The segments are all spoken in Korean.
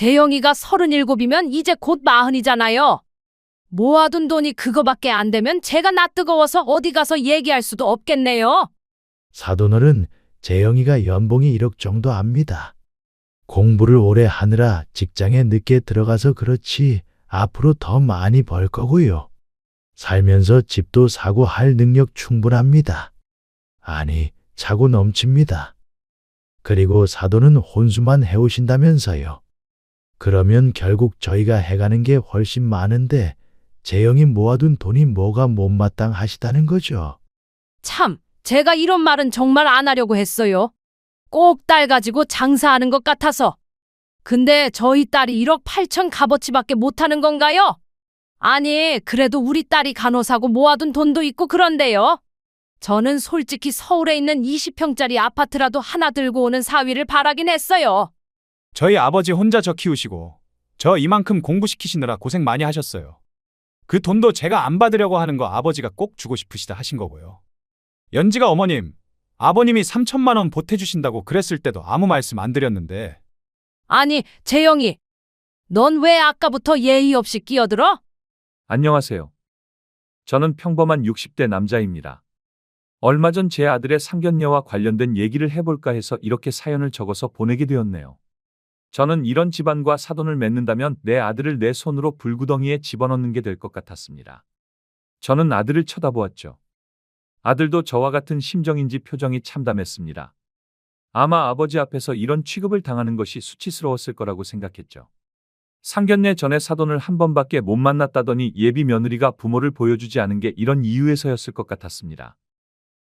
재영이가 37이면 이제 곧 40이잖아요. 모아둔 돈이 그거밖에 안 되면 제가 나 뜨거워서 어디 가서 얘기할 수도 없겠네요. 사돈어른, 재영이가 연봉이 1억 정도 압니다. 공부를 오래 하느라 직장에 늦게 들어가서 그렇지 앞으로 더 많이 벌 거고요. 살면서 집도 사고 할 능력 충분합니다. 아니, 차고 넘칩니다. 그리고 사돈은 혼수만 해오신다면서요. 그러면 결국 저희가 해가는 게 훨씬 많은데 재영이 모아둔 돈이 뭐가 못마땅하시다는 거죠. 참, 제가 이런 말은 정말 안 하려고 했어요. 꼭 딸 가지고 장사하는 것 같아서. 근데 저희 딸이 1억 8천 값어치밖에 못하는 건가요? 아니, 그래도 우리 딸이 간호사고 모아둔 돈도 있고 그런데요. 저는 솔직히 서울에 있는 20평짜리 아파트라도 하나 들고 오는 사위를 바라긴 했어요. 저희 아버지 혼자 저 키우시고 저 이만큼 공부시키시느라 고생 많이 하셨어요. 그 돈도 제가 안 받으려고 하는 거 아버지가 꼭 주고 싶으시다 하신 거고요. 연지가 어머님, 아버님이 3천만 원 보태주신다고 그랬을 때도 아무 말씀 안 드렸는데. 아니, 재영이, 넌 왜 아까부터 예의 없이 끼어들어? 안녕하세요. 저는 평범한 60대 남자입니다. 얼마 전 제 아들의 상견례와 관련된 얘기를 해볼까 해서 이렇게 사연을 적어서 보내게 되었네요. 저는 이런 집안과 사돈을 맺는다면 내 아들을 내 손으로 불구덩이에 집어넣는 게 될 것 같았습니다. 저는 아들을 쳐다보았죠. 아들도 저와 같은 심정인지 표정이 참담했습니다. 아마 아버지 앞에서 이런 취급을 당하는 것이 수치스러웠을 거라고 생각했죠. 상견례 전에 사돈을 한 번밖에 못 만났다더니 예비 며느리가 부모를 보여주지 않은 게 이런 이유에서였을 것 같았습니다.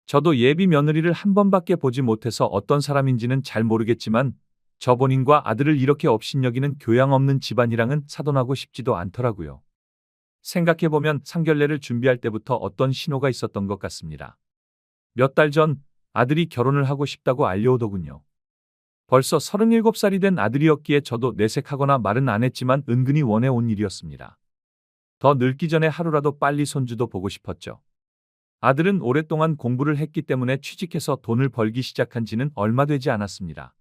저도 예비 며느리를 한 번밖에 보지 못해서 어떤 사람인지는 잘 모르겠지만 저 본인과 아들을 이렇게 업신여기는 교양 없는 집안이랑은 사돈하고 싶지도 않더라고요. 생각해보면 상견례를 준비할 때부터 어떤 신호가 있었던 것 같습니다. 몇 달 전 아들이 결혼을 하고 싶다고 알려오더군요. 벌써 37살이 된 아들이었기에 저도 내색하거나 말은 안 했지만 은근히 원해온 일이었습니다. 더 늙기 전에 하루라도 빨리 손주도 보고 싶었죠. 아들은 오랫동안 공부를 했기 때문에 취직해서 돈을 벌기 시작한 지는 얼마 되지 않았습니다.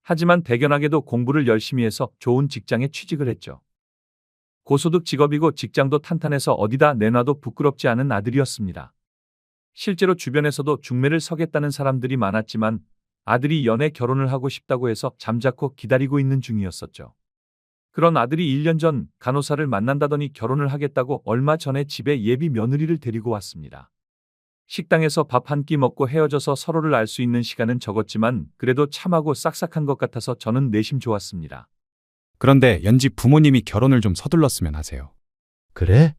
하지만 대견하게도 공부를 열심히 해서 좋은 직장에 취직을 했죠. 고소득 직업이고 직장도 탄탄해서 어디다 내놔도 부끄럽지 않은 아들이었습니다. 실제로 주변에서도 중매를 서겠다는 사람들이 많았지만 아들이 연애 결혼을 하고 싶다고 해서 잠자코 기다리고 있는 중이었었죠. 그런 아들이 1년 전 간호사를 만난다더니 결혼을 하겠다고 얼마 전에 집에 예비 며느리를 데리고 왔습니다. 식당에서 밥 한 끼 먹고 헤어져서 서로를 알 수 있는 시간은 적었지만 그래도 참하고 싹싹한 것 같아서 저는 내심 좋았습니다. 그런데 연지 부모님이 결혼을 좀 서둘렀으면 하세요. 그래?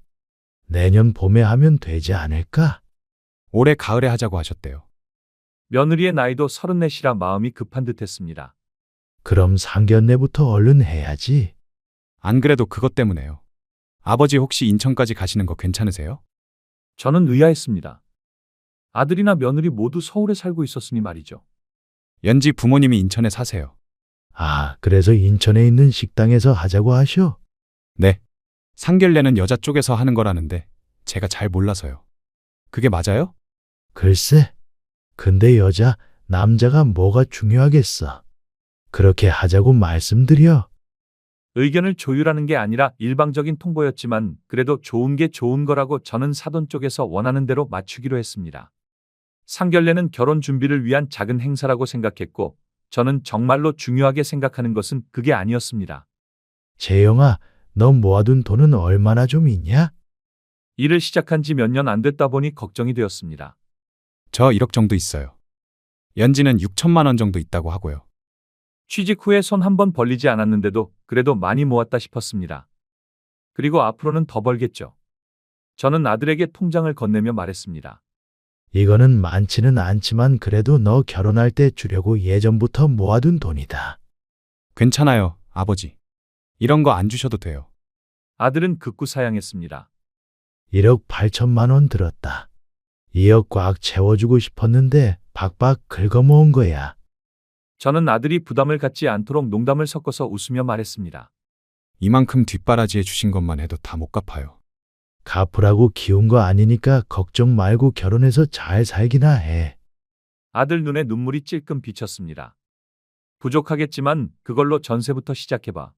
내년 봄에 하면 되지 않을까? 올해 가을에 하자고 하셨대요. 며느리의 나이도 34이라 마음이 급한 듯했습니다. 그럼 상견례부터 얼른 해야지. 안 그래도 그것 때문에요. 아버지 혹시 인천까지 가시는 거 괜찮으세요? 저는 의아했습니다. 아들이나 며느리 모두 서울에 살고 있었으니 말이죠. 연지 부모님이 인천에 사세요. 아, 그래서 인천에 있는 식당에서 하자고 하셔? 네. 상견례는 여자 쪽에서 하는 거라는데 제가 잘 몰라서요. 그게 맞아요? 글쎄. 근데 여자, 남자가 뭐가 중요하겠어. 그렇게 하자고 말씀드려. 의견을 조율하는 게 아니라 일방적인 통보였지만 그래도 좋은 게 좋은 거라고 저는 사돈 쪽에서 원하는 대로 맞추기로 했습니다. 상견례는 결혼 준비를 위한 작은 행사라고 생각했고 저는 정말로 중요하게 생각하는 것은 그게 아니었습니다. 재영아, 너 모아둔 돈은 얼마나 좀 있냐? 일을 시작한 지 몇 년 안 됐다 보니 걱정이 되었습니다. 저 1억 정도 있어요. 연지는 6천만 원 정도 있다고 하고요. 취직 후에 손 한 번 벌리지 않았는데도 그래도 많이 모았다 싶었습니다. 그리고 앞으로는 더 벌겠죠. 저는 아들에게 통장을 건네며 말했습니다. 이거는 많지는 않지만 그래도 너 결혼할 때 주려고 예전부터 모아둔 돈이다. 괜찮아요, 아버지. 이런 거 안 주셔도 돼요. 아들은 극구 사양했습니다. 1억 8천만 원 들었다. 2억 꽉 채워주고 싶었는데 박박 긁어모은 거야. 저는 아들이 부담을 갖지 않도록 농담을 섞어서 웃으며 말했습니다. 이만큼 뒷바라지해 주신 것만 해도 다 못 갚아요. 갚으라고 키운 거 아니니까 걱정 말고 결혼해서 잘 살기나 해. 아들 눈에 눈물이 찔끔 비쳤습니다. 부족하겠지만 그걸로 전세부터 시작해봐.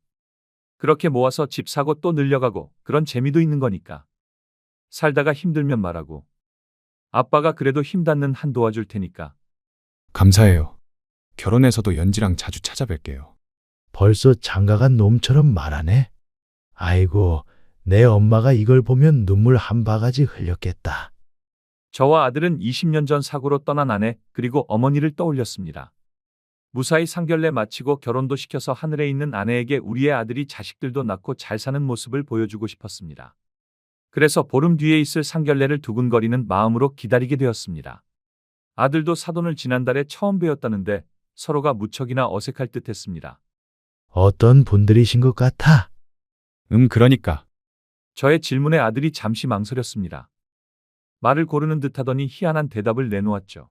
그렇게 모아서 집 사고 또 늘려가고 그런 재미도 있는 거니까. 살다가 힘들면 말하고. 아빠가 그래도 힘 닿는 한 도와줄 테니까. 감사해요. 결혼해서도 연지랑 자주 찾아뵐게요. 벌써 장가간 놈처럼 말하네. 아이고, 내 엄마가 이걸 보면 눈물 한 바가지 흘렸겠다. 저와 아들은 20년 전 사고로 떠난 아내 그리고 어머니를 떠올렸습니다. 무사히 상견례 마치고 결혼도 시켜서 하늘에 있는 아내에게 우리의 아들이 자식들도 낳고 잘 사는 모습을 보여주고 싶었습니다. 그래서 보름 뒤에 있을 상견례를 두근거리는 마음으로 기다리게 되었습니다. 아들도 사돈을 지난달에 처음 뵈었다는데 서로가 무척이나 어색할 듯했습니다. 어떤 분들이신 것 같아? 그러니까. 저의 질문에 아들이 잠시 망설였습니다. 말을 고르는 듯하더니 희한한 대답을 내놓았죠.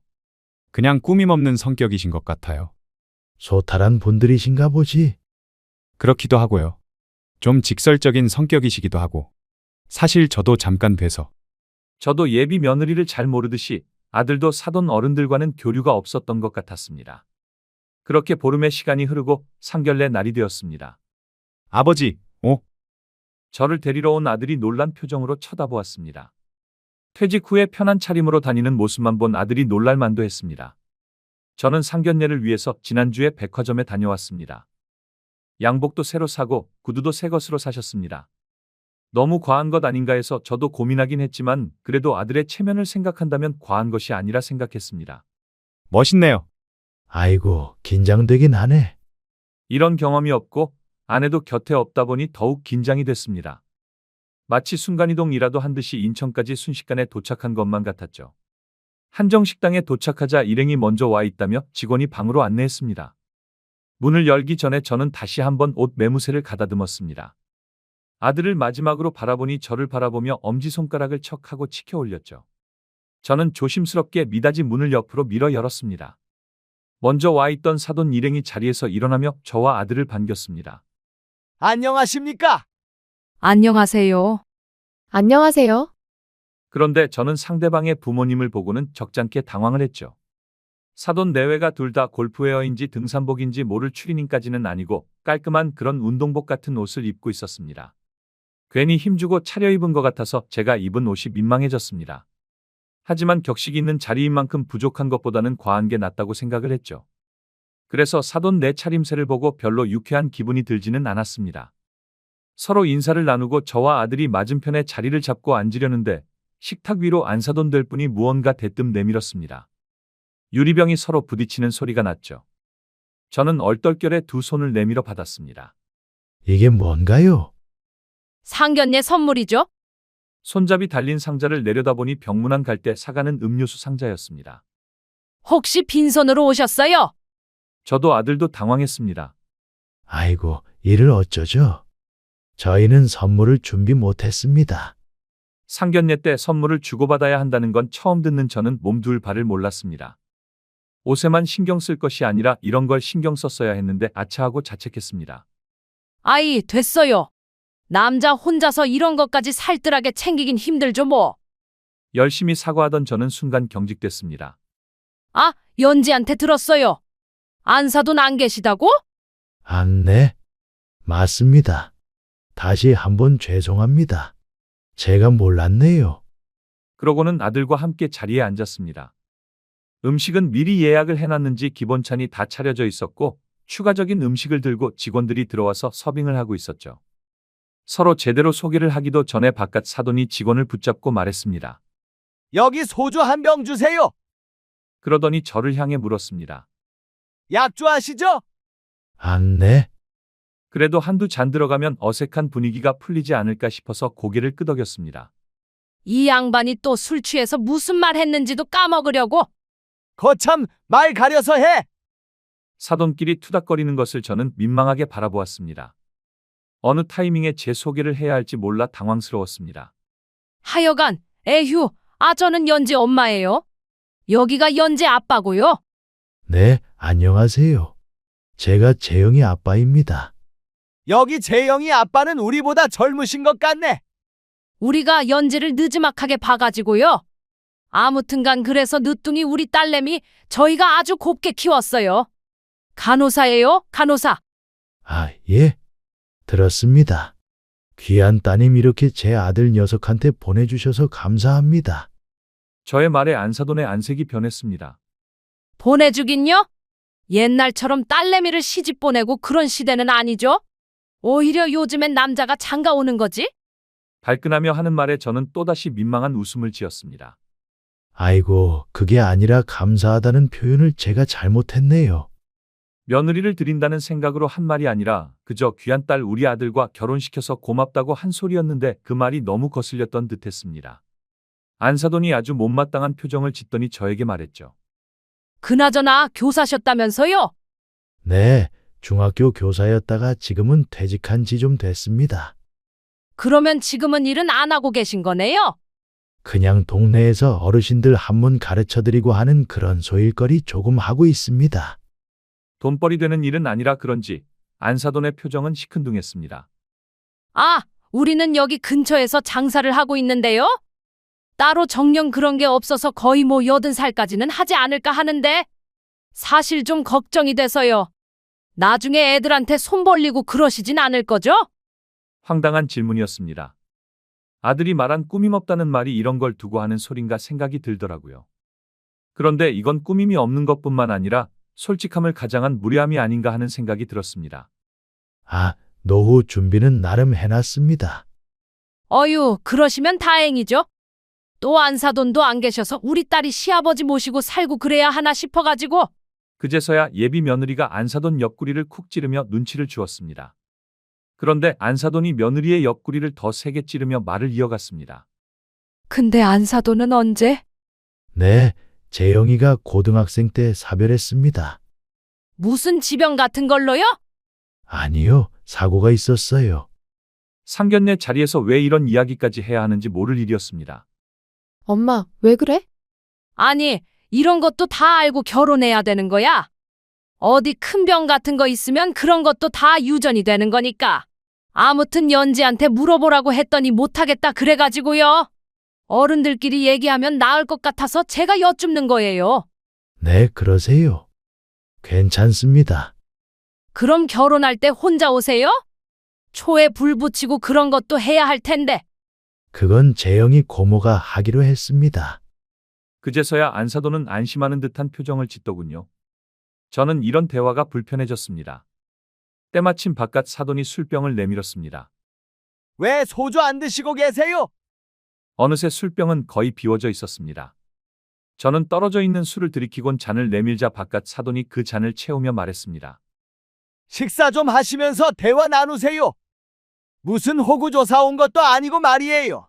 그냥 꾸밈 없는 성격이신 것 같아요. 소탈한 분들이신가 보지. 그렇기도 하고요. 좀 직설적인 성격이시기도 하고. 사실 저도 잠깐 뵈서 저도 예비 며느리를 잘 모르듯이 아들도 사돈 어른들과는 교류가 없었던 것 같았습니다. 그렇게 보름의 시간이 흐르고 상견례 날이 되었습니다. 아버지, 저를 데리러 온 아들이 놀란 표정으로 쳐다보았습니다. 퇴직 후에 편한 차림으로 다니는 모습만 본 아들이 놀랄만도 했습니다. 저는 상견례를 위해서 지난주에 백화점에 다녀왔습니다. 양복도 새로 사고 구두도 새 것으로 사셨습니다. 너무 과한 것 아닌가 해서 저도 고민하긴 했지만 그래도 아들의 체면을 생각한다면 과한 것이 아니라 생각했습니다. 멋있네요. 아이고, 긴장되긴 하네. 이런 경험이 없고 아내도 곁에 없다 보니 더욱 긴장이 됐습니다. 마치 순간이동이라도 한 듯이 인천까지 순식간에 도착한 것만 같았죠. 한정식당에 도착하자 일행이 먼저 와 있다며 직원이 방으로 안내했습니다. 문을 열기 전에 저는 다시 한번 옷 매무새를 가다듬었습니다. 아들을 마지막으로 바라보니 저를 바라보며 엄지손가락을 척하고 치켜 올렸죠. 저는 조심스럽게 미닫이 문을 옆으로 밀어 열었습니다. 먼저 와 있던 사돈 일행이 자리에서 일어나며 저와 아들을 반겼습니다. 안녕하십니까? 안녕하세요. 안녕하세요. 그런데 저는 상대방의 부모님을 보고는 적잖게 당황을 했죠. 사돈 내외가 둘 다 골프웨어인지 등산복인지 모를 추리닝까지는 아니고 깔끔한 그런 운동복 같은 옷을 입고 있었습니다. 괜히 힘주고 차려입은 것 같아서 제가 입은 옷이 민망해졌습니다. 하지만 격식 있는 자리인 만큼 부족한 것보다는 과한 게 낫다고 생각을 했죠. 그래서 사돈 내 차림새를 보고 별로 유쾌한 기분이 들지는 않았습니다. 서로 인사를 나누고 저와 아들이 맞은편에 자리를 잡고 앉으려는데 식탁 위로 안사돈 될 분이 무언가 대뜸 내밀었습니다. 유리병이 서로 부딪히는 소리가 났죠. 저는 얼떨결에 두 손을 내밀어 받았습니다. 이게 뭔가요? 상견례 선물이죠? 손잡이 달린 상자를 내려다보니 병문안 갈 때 사가는 음료수 상자였습니다. 혹시 빈손으로 오셨어요? 저도 아들도 당황했습니다. 아이고, 이를 어쩌죠? 저희는 선물을 준비 못했습니다. 상견례 때 선물을 주고받아야 한다는 건 처음 듣는 저는 몸둘 바를 몰랐습니다. 옷에만 신경 쓸 것이 아니라 이런 걸 신경 썼어야 했는데 아차하고 자책했습니다. 아이, 됐어요. 남자 혼자서 이런 것까지 살뜰하게 챙기긴 힘들죠 뭐. 열심히 사과하던 저는 순간 경직됐습니다. 아, 연지한테 들었어요. 안사돈 안 계시다고? 네. 맞습니다. 다시 한번 죄송합니다. 제가 몰랐네요. 그러고는 아들과 함께 자리에 앉았습니다. 음식은 미리 예약을 해놨는지 기본찬이 다 차려져 있었고 추가적인 음식을 들고 직원들이 들어와서 서빙을 하고 있었죠. 서로 제대로 소개를 하기도 전에 바깥 사돈이 직원을 붙잡고 말했습니다. 여기 소주 한 병 주세요. 그러더니 저를 향해 물었습니다. 약주하시죠? 네. 그래도 한두 잔 들어가면 어색한 분위기가 풀리지 않을까 싶어서 고개를 끄덕였습니다. 이 양반이 또 술 취해서 무슨 말 했는지도 까먹으려고. 거참 말 가려서 해. 사돈끼리 투닥거리는 것을 저는 민망하게 바라보았습니다. 어느 타이밍에 제 소개를 해야 할지 몰라 당황스러웠습니다. 하여간 에휴, 저는 연지 엄마예요. 여기가 연지 아빠고요. 네, 안녕하세요. 제가 재영이 아빠입니다. 여기 재영이 아빠는 우리보다 젊으신 것 같네. 우리가 연지를 느지막하게 봐가지고요. 아무튼간 그래서 늦둥이 우리 딸내미 저희가 아주 곱게 키웠어요. 간호사예요, 간호사. 예. 들었습니다. 귀한 따님 이렇게 제 아들 녀석한테 보내주셔서 감사합니다. 저의 말에 안사돈의 안색이 변했습니다. 보내주긴요? 옛날처럼 딸내미를 시집 보내고 그런 시대는 아니죠? 오히려 요즘엔 남자가 장가 오는 거지? 발끈하며 하는 말에 저는 또다시 민망한 웃음을 지었습니다. 아이고, 그게 아니라 감사하다는 표현을 제가 잘못했네요. 며느리를 드린다는 생각으로 한 말이 아니라 그저 귀한 딸 우리 아들과 결혼시켜서 고맙다고 한 소리였는데 그 말이 너무 거슬렸던 듯했습니다. 안사돈이 아주 못마땅한 표정을 짓더니 저에게 말했죠. 그나저나 교사셨다면서요? 네, 중학교 교사였다가 지금은 퇴직한 지 좀 됐습니다. 그러면 지금은 일은 안 하고 계신 거네요? 그냥 동네에서 어르신들 한문 가르쳐드리고 하는 그런 소일거리 조금 하고 있습니다. 돈벌이 되는 일은 아니라 그런지 안사돈의 표정은 시큰둥했습니다. 아, 우리는 여기 근처에서 장사를 하고 있는데요? 따로 정령 그런 게 없어서 거의 뭐 80살까지는 하지 않을까 하는데 사실 좀 걱정이 돼서요. 나중에 애들한테 손 벌리고 그러시진 않을 거죠? 황당한 질문이었습니다. 아들이 말한 꾸밈없다는 말이 이런 걸 두고 하는 소린가 생각이 들더라고요. 그런데 이건 꾸밈이 없는 것뿐만 아니라 솔직함을 가장한 무례함이 아닌가 하는 생각이 들었습니다. 아, 노후 준비는 나름 해놨습니다. 어휴, 그러시면 다행이죠. 또 안사돈도 안 계셔서 우리 딸이 시아버지 모시고 살고 그래야 하나 싶어가지고. 그제서야 예비 며느리가 안사돈 옆구리를 쿡 찌르며 눈치를 주었습니다. 그런데 안사돈이 며느리의 옆구리를 더 세게 찌르며 말을 이어갔습니다. 근데 안사돈은 언제? 네, 재영이가 고등학생 때 사별했습니다. 무슨 지병 같은 걸로요? 아니요, 사고가 있었어요. 상견례 자리에서 왜 이런 이야기까지 해야 하는지 모를 일이었습니다. 엄마, 왜 그래? 아니, 이런 것도 다 알고 결혼해야 되는 거야? 어디 큰 병 같은 거 있으면 그런 것도 다 유전이 되는 거니까. 아무튼 연지한테 물어보라고 했더니 못하겠다 그래가지고요. 어른들끼리 얘기하면 나을 것 같아서 제가 여쭙는 거예요. 네, 그러세요. 괜찮습니다. 그럼 결혼할 때 혼자 오세요? 초에 불 붙이고 그런 것도 해야 할 텐데. 그건 재영이 고모가 하기로 했습니다. 그제서야 안사돈은 안심하는 듯한 표정을 짓더군요. 저는 이런 대화가 불편해졌습니다. 때마침 바깥 사돈이 술병을 내밀었습니다. 왜 소주 안 드시고 계세요? 어느새 술병은 거의 비워져 있었습니다. 저는 떨어져 있는 술을 들이키곤 잔을 내밀자 바깥 사돈이 그 잔을 채우며 말했습니다. 식사 좀 하시면서 대화 나누세요. 무슨 호구조사 온 것도 아니고 말이에요.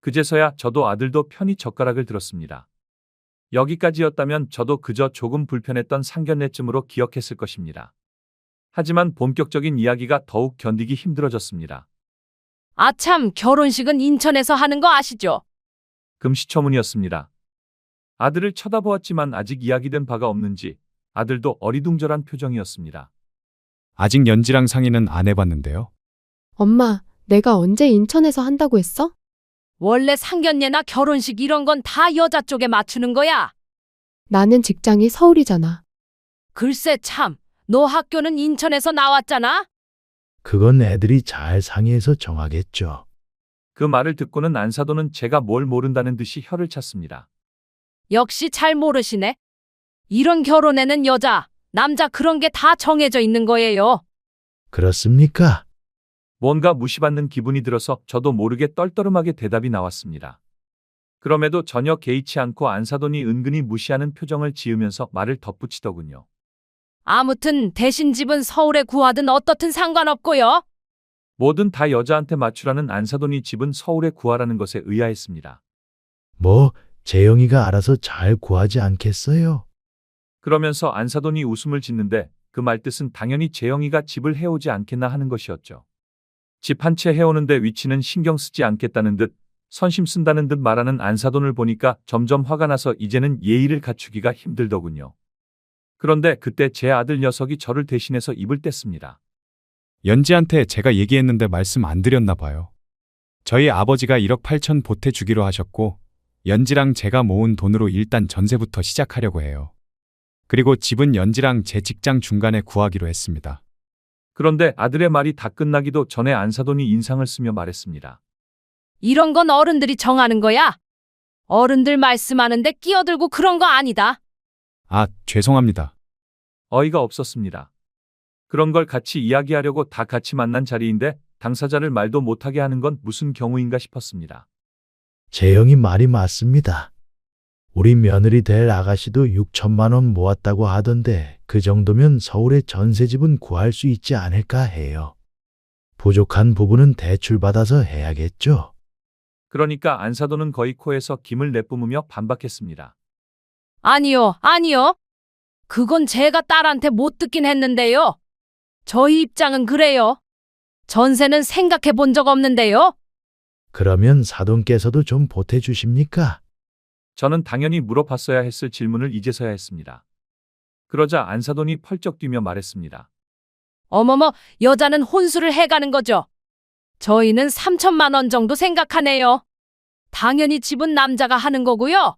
그제서야 저도 아들도 편히 젓가락을 들었습니다. 여기까지였다면 저도 그저 조금 불편했던 상견례쯤으로 기억했을 것입니다. 하지만 본격적인 이야기가 더욱 견디기 힘들어졌습니다. 아참, 결혼식은 인천에서 하는 거 아시죠? 금시초문이었습니다. 아들을 쳐다보았지만 아직 이야기된 바가 없는지 아들도 어리둥절한 표정이었습니다. 아직 연지랑 상의는 안 해봤는데요. 엄마, 내가 언제 인천에서 한다고 했어? 원래 상견례나 결혼식 이런 건 다 여자 쪽에 맞추는 거야. 나는 직장이 서울이잖아. 글쎄 참, 너 학교는 인천에서 나왔잖아? 그건 애들이 잘 상의해서 정하겠죠. 그 말을 듣고는 안사돈은 제가 뭘 모른다는 듯이 혀를 찼습니다. 역시 잘 모르시네. 이런 결혼에는 여자, 남자 그런 게 다 정해져 있는 거예요. 그렇습니까? 뭔가 무시받는 기분이 들어서 저도 모르게 떨떠름하게 대답이 나왔습니다. 그럼에도 전혀 개의치 않고 안사돈이 은근히 무시하는 표정을 지으면서 말을 덧붙이더군요. 아무튼 대신 집은 서울에 구하든 어떻든 상관없고요. 뭐든 다 여자한테 맞추라는 안사돈이 집은 서울에 구하라는 것에 의아했습니다. 뭐, 재영이가 알아서 잘 구하지 않겠어요? 그러면서 안사돈이 웃음을 짓는데 그 말뜻은 당연히 재영이가 집을 해오지 않겠나 하는 것이었죠. 집 한 채 해오는데 위치는 신경 쓰지 않겠다는 듯 선심 쓴다는 듯 말하는 안사돈을 보니까 점점 화가 나서 이제는 예의를 갖추기가 힘들더군요. 그런데 그때 제 아들 녀석이 저를 대신해서 입을 뗐습니다. 연지한테 제가 얘기했는데 말씀 안 드렸나 봐요. 저희 아버지가 1억 8천 보태주기로 하셨고 연지랑 제가 모은 돈으로 일단 전세부터 시작하려고 해요. 그리고 집은 연지랑 제 직장 중간에 구하기로 했습니다. 그런데 아들의 말이 다 끝나기도 전에 안사돈이 인상을 쓰며 말했습니다. 이런 건 어른들이 정하는 거야. 어른들 말씀하는데 끼어들고 그런 거 아니다. 아, 죄송합니다. 어이가 없었습니다. 그런 걸 같이 이야기하려고 다 같이 만난 자리인데 당사자를 말도 못하게 하는 건 무슨 경우인가 싶었습니다. 재영이 말이 맞습니다. 우리 며느리 될 아가씨도 6천만 원 모았다고 하던데 그 정도면 서울에 전세집은 구할 수 있지 않을까 해요. 부족한 부분은 대출 받아서 해야겠죠. 그러니까 안사돈은 거의 코에서 김을 내뿜으며 반박했습니다. 아니요, 아니요. 그건 제가 딸한테 못 듣긴 했는데요. 저희 입장은 그래요. 전세는 생각해 본 적 없는데요. 그러면 사돈께서도 좀 보태주십니까? 저는 당연히 물어봤어야 했을 질문을 이제서야 했습니다. 그러자 안사돈이 펄쩍 뛰며 말했습니다. 어머머, 여자는 혼수를 해가는 거죠. 저희는 3천만 원 정도 생각하네요. 당연히 집은 남자가 하는 거고요.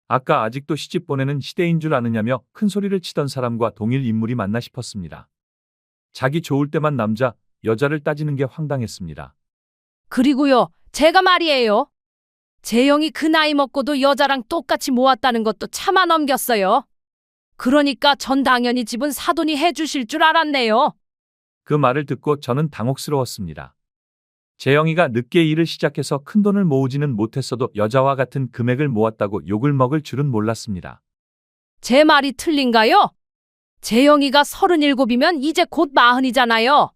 아까 아직도 시집 보내는 시대인 줄 아느냐며 큰 소리를 치던 사람과 동일 인물이 맞나 싶었습니다. 자기 좋을 때만 남자, 여자를 따지는 게 황당했습니다. 그리고요, 제가 말이에요. 재영이 그 나이 먹고도 여자랑 똑같이 모았다는 것도 차마 넘겼어요. 그러니까 전 당연히 집은 사돈이 해주실 줄 알았네요. 그 말을 듣고 저는 당혹스러웠습니다. 재영이가 늦게 일을 시작해서 큰돈을 모으지는 못했어도 여자와 같은 금액을 모았다고 욕을 먹을 줄은 몰랐습니다. 제 말이 틀린가요? 재영이가 37이면 이제 곧 40이잖아요.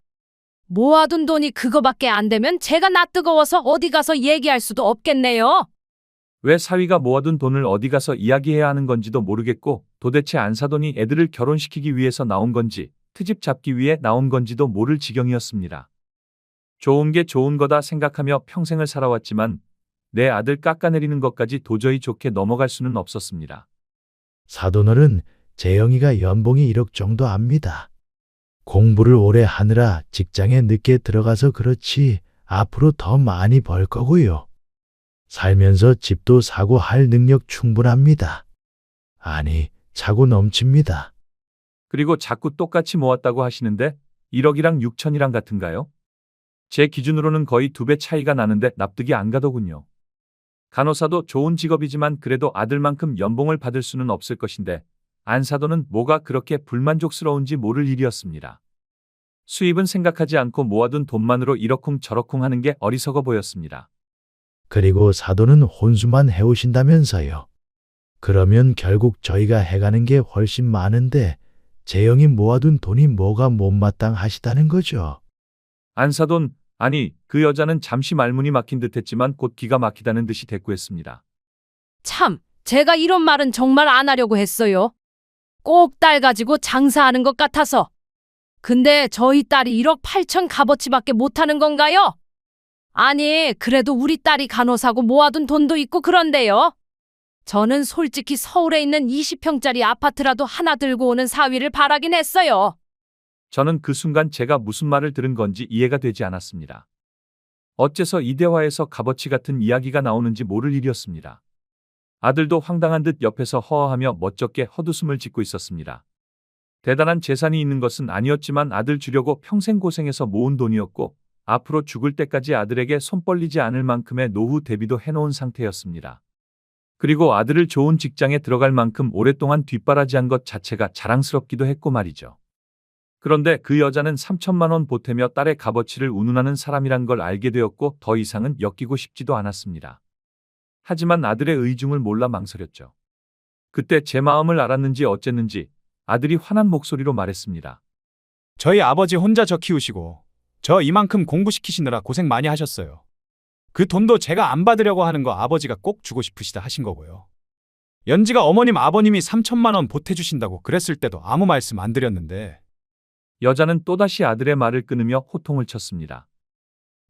모아둔 돈이 그거밖에 안 되면 제가 낯뜨거워서 어디 가서 얘기할 수도 없겠네요. 왜 사위가 모아둔 돈을 어디 가서 이야기해야 하는 건지도 모르겠고 도대체 안사돈이 애들을 결혼시키기 위해서 나온 건지 트집 잡기 위해 나온 건지도 모를 지경이었습니다. 좋은 게 좋은 거다 생각하며 평생을 살아왔지만 내 아들 깎아내리는 것까지 도저히 좋게 넘어갈 수는 없었습니다. 사돈어른, 재영이가 연봉이 1억 정도 압니다. 공부를 오래 하느라 직장에 늦게 들어가서 그렇지 앞으로 더 많이 벌 거고요. 살면서 집도 사고 할 능력 충분합니다. 아니, 차고 넘칩니다. 그리고 자꾸 똑같이 모았다고 하시는데 1억이랑 6천이랑 같은가요? 제 기준으로는 거의 2배 차이가 나는데 납득이 안 가더군요. 간호사도 좋은 직업이지만 그래도 아들만큼 연봉을 받을 수는 없을 것인데 안사돈은 뭐가 그렇게 불만족스러운지 모를 일이었습니다. 수입은 생각하지 않고 모아둔 돈만으로 이러쿵 저러쿵 하는 게 어리석어 보였습니다. 그리고 사돈은 혼수만 해오신다면서요. 그러면 결국 저희가 해가는 게 훨씬 많은데 재영이 모아둔 돈이 뭐가 못마땅하시다는 거죠. 안사돈, 아니 그 여자는 잠시 말문이 막힌 듯했지만 곧 기가 막히다는 듯이 대꾸했습니다. 참, 제가 이런 말은 정말 안 하려고 했어요. 꼭 딸 가지고 장사하는 것 같아서. 근데 저희 딸이 1억 8천 값어치밖에 못하는 건가요? 아니, 그래도 우리 딸이 간호사고 모아둔 돈도 있고 그런데요. 저는 솔직히 서울에 있는 20평짜리 아파트라도 하나 들고 오는 사위를 바라긴 했어요. 저는 그 순간 제가 무슨 말을 들은 건지 이해가 되지 않았습니다. 어째서 이 대화에서 값어치 같은 이야기가 나오는지 모를 일이었습니다. 아들도 황당한 듯 옆에서 허허하며 멋쩍게 헛웃음을 짓고 있었습니다. 대단한 재산이 있는 것은 아니었지만 아들 주려고 평생 고생해서 모은 돈이었고 앞으로 죽을 때까지 아들에게 손 벌리지 않을 만큼의 노후 대비도 해놓은 상태였습니다. 그리고 아들을 좋은 직장에 들어갈 만큼 오랫동안 뒷바라지한 것 자체가 자랑스럽기도 했고 말이죠. 그런데 그 여자는 3천만 원 보태며 딸의 값어치를 운운하는 사람이란 걸 알게 되었고 더 이상은 엮이고 싶지도 않았습니다. 하지만 아들의 의중을 몰라 망설였죠. 그때 제 마음을 알았는지 어쨌는지 아들이 화난 목소리로 말했습니다. 저희 아버지 혼자 저 키우시고 저 이만큼 공부시키시느라 고생 많이 하셨어요. 그 돈도 제가 안 받으려고 하는 거 아버지가 꼭 주고 싶으시다 하신 거고요. 연지가 어머님 아버님이 3천만 원 보태주신다고 그랬을 때도 아무 말씀 안 드렸는데 여자는 또다시 아들의 말을 끊으며 호통을 쳤습니다.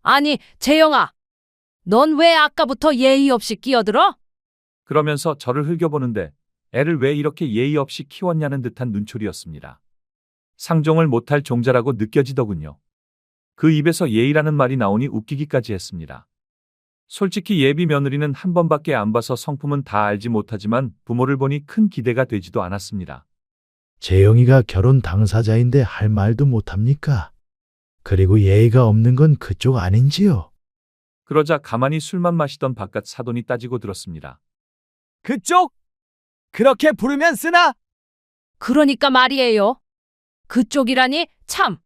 아니, 재영아. 넌 왜 아까부터 예의 없이 끼어들어? 그러면서 저를 흘겨보는데 애를 왜 이렇게 예의 없이 키웠냐는 듯한 눈초리였습니다. 상종을 못할 종자라고 느껴지더군요. 그 입에서 예의라는 말이 나오니 웃기기까지 했습니다. 솔직히 예비 며느리는 한 번밖에 안 봐서 성품은 다 알지 못하지만 부모를 보니 큰 기대가 되지도 않았습니다. 재영이가 결혼 당사자인데 할 말도 못합니까? 그리고 예의가 없는 건 그쪽 아닌지요? 그러자 가만히 술만 마시던 바깥 사돈이 따지고 들었습니다. 그쪽? 그렇게 부르면 쓰나? 그러니까 말이에요. 그쪽이라니 참.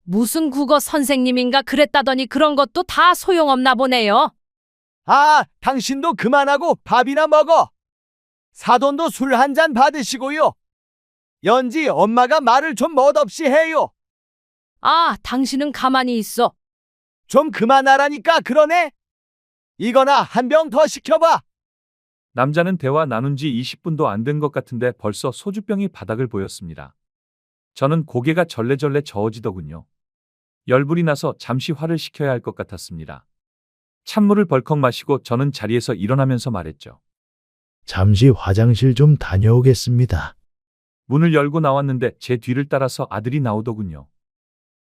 무슨 국어 선생님인가 그랬다더니 그런 것도 다 소용없나 보네요. 아, 당신도 그만하고 밥이나 먹어. 사돈도 술 한 잔 받으시고요. 연지 엄마가 말을 좀 멋없이 해요. 아, 당신은 가만히 있어. 좀 그만하라니까 그러네. 이거나 한 병 더 시켜봐. 남자는 대화 나눈 지 20분도 안 된 것 같은데 벌써 소주병이 바닥을 보였습니다. 저는 고개가 절레절레 저어지더군요. 열불이 나서 잠시 화를 식혀야 할 것 같았습니다. 찬물을 벌컥 마시고 저는 자리에서 일어나면서 말했죠. 잠시 화장실 좀 다녀오겠습니다. 문을 열고 나왔는데 제 뒤를 따라서 아들이 나오더군요.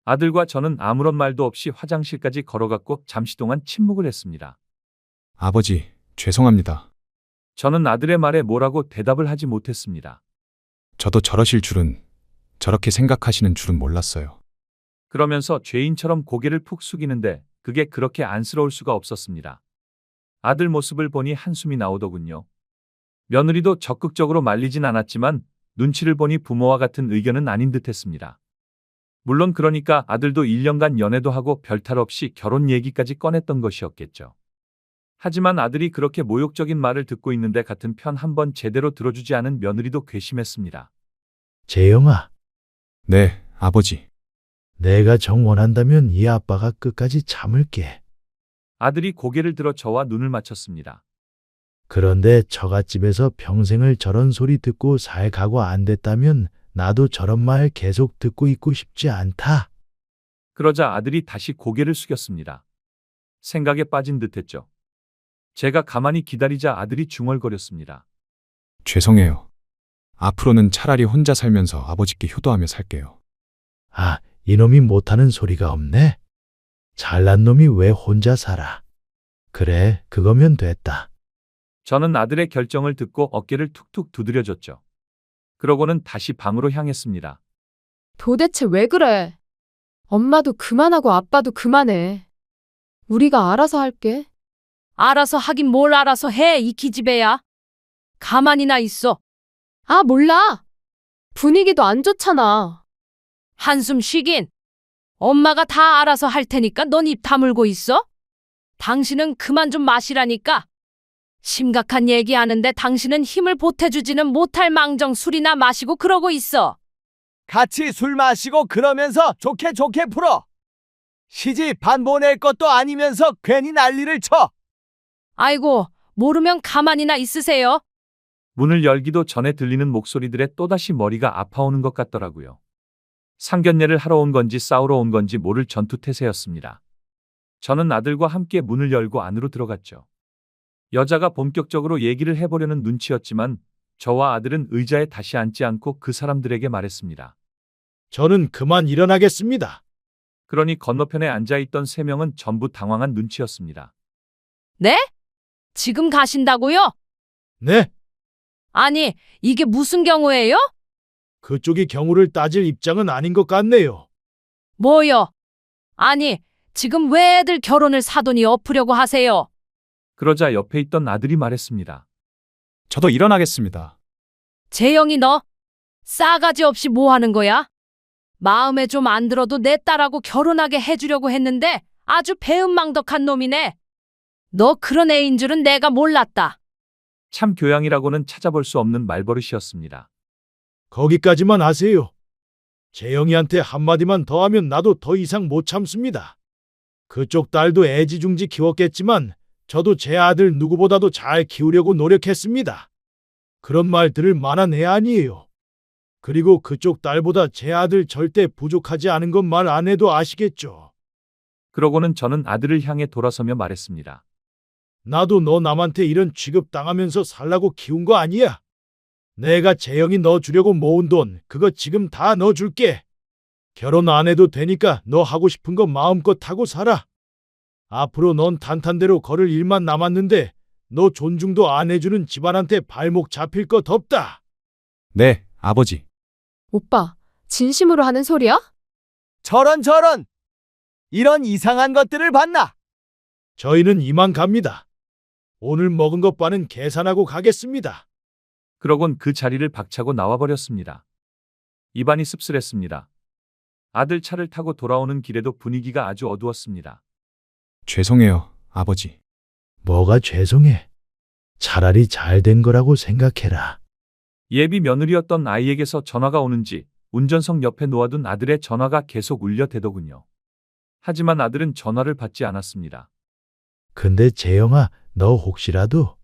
아들과 저는 아무런 말도 없이 화장실까지 걸어갔고 잠시 동안 침묵을 했습니다. 아버지, 죄송합니다. 저는 아들의 말에 뭐라고 대답을 하지 못했습니다. 저도 저러실 줄은, 저렇게 생각하시는 줄은 몰랐어요. 그러면서 죄인처럼 고개를 푹 숙이는데 그게 그렇게 안쓰러울 수가 없었습니다. 아들 모습을 보니 한숨이 나오더군요. 며느리도 적극적으로 말리진 않았지만 눈치를 보니 부모와 같은 의견은 아닌 듯했습니다. 물론 그러니까 아들도 1년간 연애도 하고 별탈 없이 결혼 얘기까지 꺼냈던 것이었겠죠. 하지만 아들이 그렇게 모욕적인 말을 듣고 있는데 같은 편 한번 제대로 들어주지 않은 며느리도 괘씸했습니다. 재영아, 네, 아버지. 내가 정 원한다면 이 아빠가 끝까지 참을게. 아들이 고개를 들어 저와 눈을 맞췄습니다. 그런데 처갓집에서 평생을 저런 소리 듣고 살 각오 안 됐다면 나도 저런 말 계속 듣고 있고 싶지 않다. 그러자 아들이 다시 고개를 숙였습니다. 생각에 빠진 듯했죠. 제가 가만히 기다리자 아들이 중얼거렸습니다. 죄송해요. 앞으로는 차라리 혼자 살면서 아버지께 효도하며 살게요. 아, 이놈이 못하는 소리가 없네. 잘난 놈이 왜 혼자 살아? 그래, 그거면 됐다. 저는 아들의 결정을 듣고 어깨를 툭툭 두드려줬죠. 그러고는 다시 방으로 향했습니다. 도대체 왜 그래? 엄마도 그만하고 아빠도 그만해. 우리가 알아서 할게. 알아서 하긴 뭘 알아서 해, 이 기집애야. 가만히나 있어. 아, 몰라. 분위기도 안 좋잖아. 한숨 쉬긴. 엄마가 다 알아서 할 테니까 넌 입 다물고 있어? 당신은 그만 좀 마시라니까. 심각한 얘기하는데 당신은 힘을 보태주지는 못할 망정 술이나 마시고 그러고 있어. 같이 술 마시고 그러면서 좋게 좋게 풀어. 시집 반 보낼 것도 아니면서 괜히 난리를 쳐. 아이고, 모르면 가만히나 있으세요. 문을 열기도 전에 들리는 목소리들에 또다시 머리가 아파오는 것 같더라고요. 상견례를 하러 온 건지 싸우러 온 건지 모를 전투태세였습니다. 저는 아들과 함께 문을 열고 안으로 들어갔죠. 여자가 본격적으로 얘기를 해보려는 눈치였지만 저와 아들은 의자에 다시 앉지 않고 그 사람들에게 말했습니다. 저는 그만 일어나겠습니다. 그러니 건너편에 앉아있던 3명은 전부 당황한 눈치였습니다. 네? 지금 가신다고요? 네, 아니, 이게 무슨 경우예요? 그쪽이 경우를 따질 입장은 아닌 것 같네요. 뭐요? 아니, 지금 왜 애들 결혼을 사돈이 엎으려고 하세요? 그러자 옆에 있던 아들이 말했습니다. 저도 일어나겠습니다. 재영이 너 싸가지 없이 뭐 하는 거야? 마음에 좀 안 들어도 내 딸하고 결혼하게 해주려고 했는데 아주 배은망덕한 놈이네. 너 그런 애인 줄은 내가 몰랐다. 참 교양이라고는 찾아볼 수 없는 말버릇이었습니다. 거기까지만 하세요. 재영이한테 한마디만 더 하면 나도 더 이상 못 참습니다. 그쪽 딸도 애지중지 키웠겠지만 저도 제 아들 누구보다도 잘 키우려고 노력했습니다. 그런 말 들을 만한 애 아니에요. 그리고 그쪽 딸보다 제 아들 절대 부족하지 않은 건 말 안 해도 아시겠죠. 그러고는 저는 아들을 향해 돌아서며 말했습니다. 나도 너 남한테 이런 취급 당하면서 살라고 키운 거 아니야. 내가 재영이 넣어주려고 모은 돈 그거 지금 다 넣어줄게. 결혼 안 해도 되니까 너 하고 싶은 거 마음껏 하고 살아. 앞으로 넌 탄탄대로 걸을 일만 남았는데 너 존중도 안 해주는 집안한테 발목 잡힐 것 없다. 네, 아버지. 오빠, 진심으로 하는 소리야? 저런. 이런 이상한 것들을 봤나? 저희는 이만 갑니다. 오늘 먹은 것과는 계산하고 가겠습니다. 그러곤 그 자리를 박차고 나와버렸습니다. 입안이 씁쓸했습니다. 아들 차를 타고 돌아오는 길에도 분위기가 아주 어두웠습니다. 죄송해요, 아버지. 뭐가 죄송해. 차라리 잘 된 거라고 생각해라. 예비 며느리였던 아이에게서 전화가 오는지 운전석 옆에 놓아둔 아들의 전화가 계속 울려대더군요. 하지만 아들은 전화를 받지 않았습니다. 근데 재영아, 너 혹시라도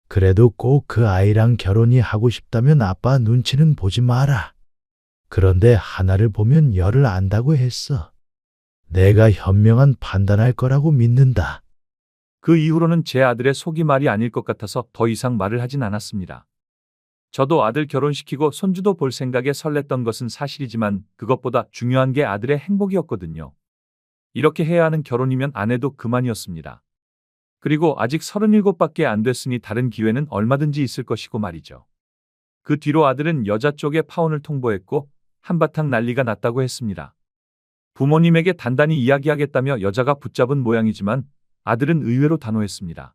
그래도 꼭 그 아이랑 결혼이 하고 싶다면 아빠 눈치는 보지 마라. 그런데 하나를 보면 열을 안다고 했어. 내가 현명한 판단할 거라고 믿는다. 그 이후로는 제 아들의 속이 말이 아닐 것 같아서 더 이상 말을 하진 않았습니다. 저도 아들 결혼시키고 손주도 볼 생각에 설렜던 것은 사실이지만 그것보다 중요한 게 아들의 행복이었거든요. 이렇게 해야 하는 결혼이면 안 해도 그만이었습니다. 그리고 아직 37밖에 안 됐으니 다른 기회는 얼마든지 있을 것이고 말이죠. 그 뒤로 아들은 여자 쪽에 파혼을 통보했고 한바탕 난리가 났다고 했습니다. 부모님에게 단단히 이야기하겠다며 여자가 붙잡은 모양이지만 아들은 의외로 단호했습니다.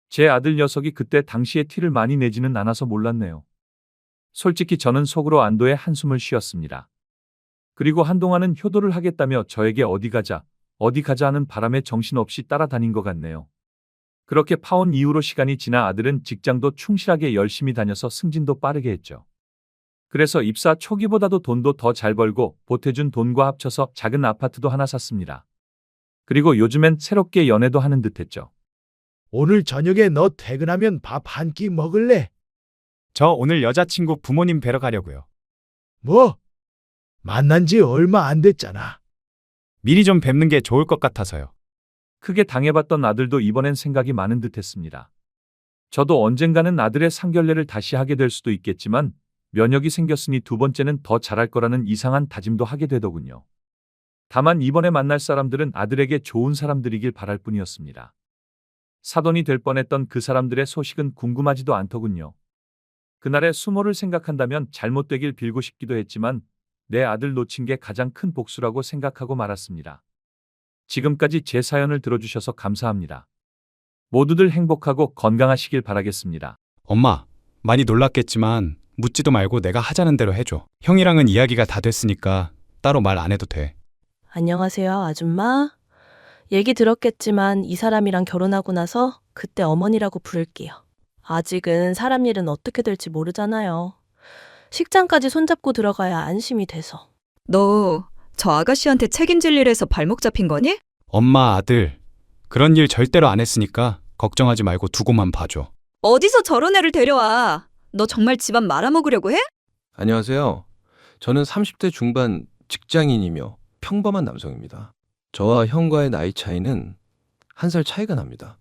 제 아들 녀석이 그때 당시에 티를 많이 내지는 않아서 몰랐네요. 솔직히 저는 속으로 안도의 한숨을 쉬었습니다. 그리고 한동안은 효도를 하겠다며 저에게 어디 가자 하는 바람에 정신없이 따라다닌 것 같네요. 그렇게 파혼 이후로 시간이 지나 아들은 직장도 충실하게 열심히 다녀서 승진도 빠르게 했죠. 그래서 입사 초기보다도 돈도 더 잘 벌고 보태준 돈과 합쳐서 작은 아파트도 하나 샀습니다. 그리고 요즘엔 새롭게 연애도 하는 듯 했죠. 오늘 저녁에 너 퇴근하면 밥 한 끼 먹을래? 저 오늘 여자친구 부모님 뵈러 가려고요. 뭐? 만난 지 얼마 안 됐잖아. 미리 좀 뵙는 게 좋을 것 같아서요. 크게 당해봤던 아들도 이번엔 생각이 많은 듯 했습니다. 저도 언젠가는 아들의 상견례를 다시 하게 될 수도 있겠지만 면역이 생겼으니 두 번째는 더 잘할 거라는 이상한 다짐도 하게 되더군요. 다만 이번에 만날 사람들은 아들에게 좋은 사람들이길 바랄 뿐이었습니다. 사돈이 될 뻔했던 그 사람들의 소식은 궁금하지도 않더군요. 그날의 수모를 생각한다면 잘못되길 빌고 싶기도 했지만 내 아들 놓친 게 가장 큰 복수라고 생각하고 말았습니다. 지금까지 제 사연을 들어주셔서 감사합니다. 모두들 행복하고 건강하시길 바라겠습니다. 엄마, 많이 놀랐겠지만 묻지도 말고 내가 하자는 대로 해줘. 형이랑은 이야기가 다 됐으니까 따로 말 안 해도 돼. 안녕하세요, 아줌마. 얘기 들었겠지만 이 사람이랑 결혼하고 나서 그때 어머니라고 부를게요. 아직은 사람 일은 어떻게 될지 모르잖아요. 식장까지 손잡고 들어가야 안심이 돼서. 너 저 아가씨한테 책임질 일에서 발목 잡힌 거니? 엄마, 아들, 그런 일 절대로 안 했으니까 걱정하지 말고 두고만 봐줘. 어디서 저런 애를 데려와? 너 정말 집안 말아먹으려고 해? 안녕하세요. 저는 30대 중반 직장인이며 평범한 남성입니다. 저와 형과의 나이 차이는 1살 차이가 납니다.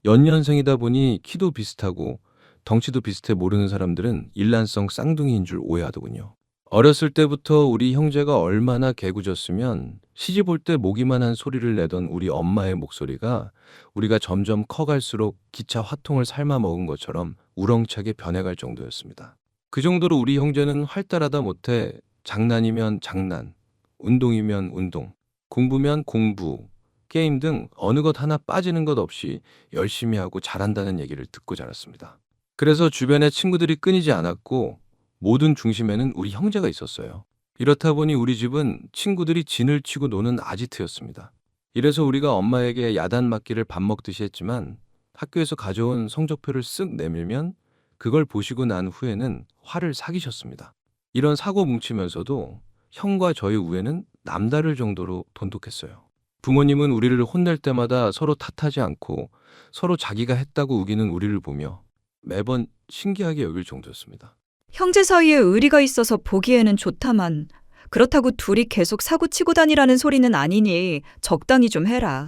연년생이다 보니 키도 비슷하고 덩치도 비슷해 모르는 사람들은 일란성 쌍둥이인 줄 오해하더군요. 어렸을 때부터 우리 형제가 얼마나 개구졌으면 시집 올 때 모기만 한 소리를 내던 우리 엄마의 목소리가 우리가 점점 커갈수록 기차 화통을 삶아 먹은 것처럼 우렁차게 변해갈 정도였습니다. 그 정도로 우리 형제는 활달하다 못해 장난이면 장난, 운동이면 운동, 공부면 공부, 게임 등 어느 것 하나 빠지는 것 없이 열심히 하고 잘한다는 얘기를 듣고 자랐습니다. 그래서 주변에 친구들이 끊이지 않았고 모든 중심에는 우리 형제가 있었어요. 이렇다 보니 우리 집은 친구들이 진을 치고 노는 아지트였습니다. 이래서 우리가 엄마에게 야단 맞기를 밥 먹듯이 했지만 학교에서 가져온 성적표를 쓱 내밀면 그걸 보시고 난 후에는 화를 사기셨습니다. 이런 사고 뭉치면서도 형과 저희 우애는 남다를 정도로 돈독했어요. 부모님은 우리를 혼낼 때마다 서로 탓하지 않고 서로 자기가 했다고 우기는 우리를 보며 매번 신기하게 여길 정도였습니다. 형제 사이에 의리가 있어서 보기에는 좋다만 그렇다고 둘이 계속 사고치고 다니라는 소리는 아니니 적당히 좀 해라.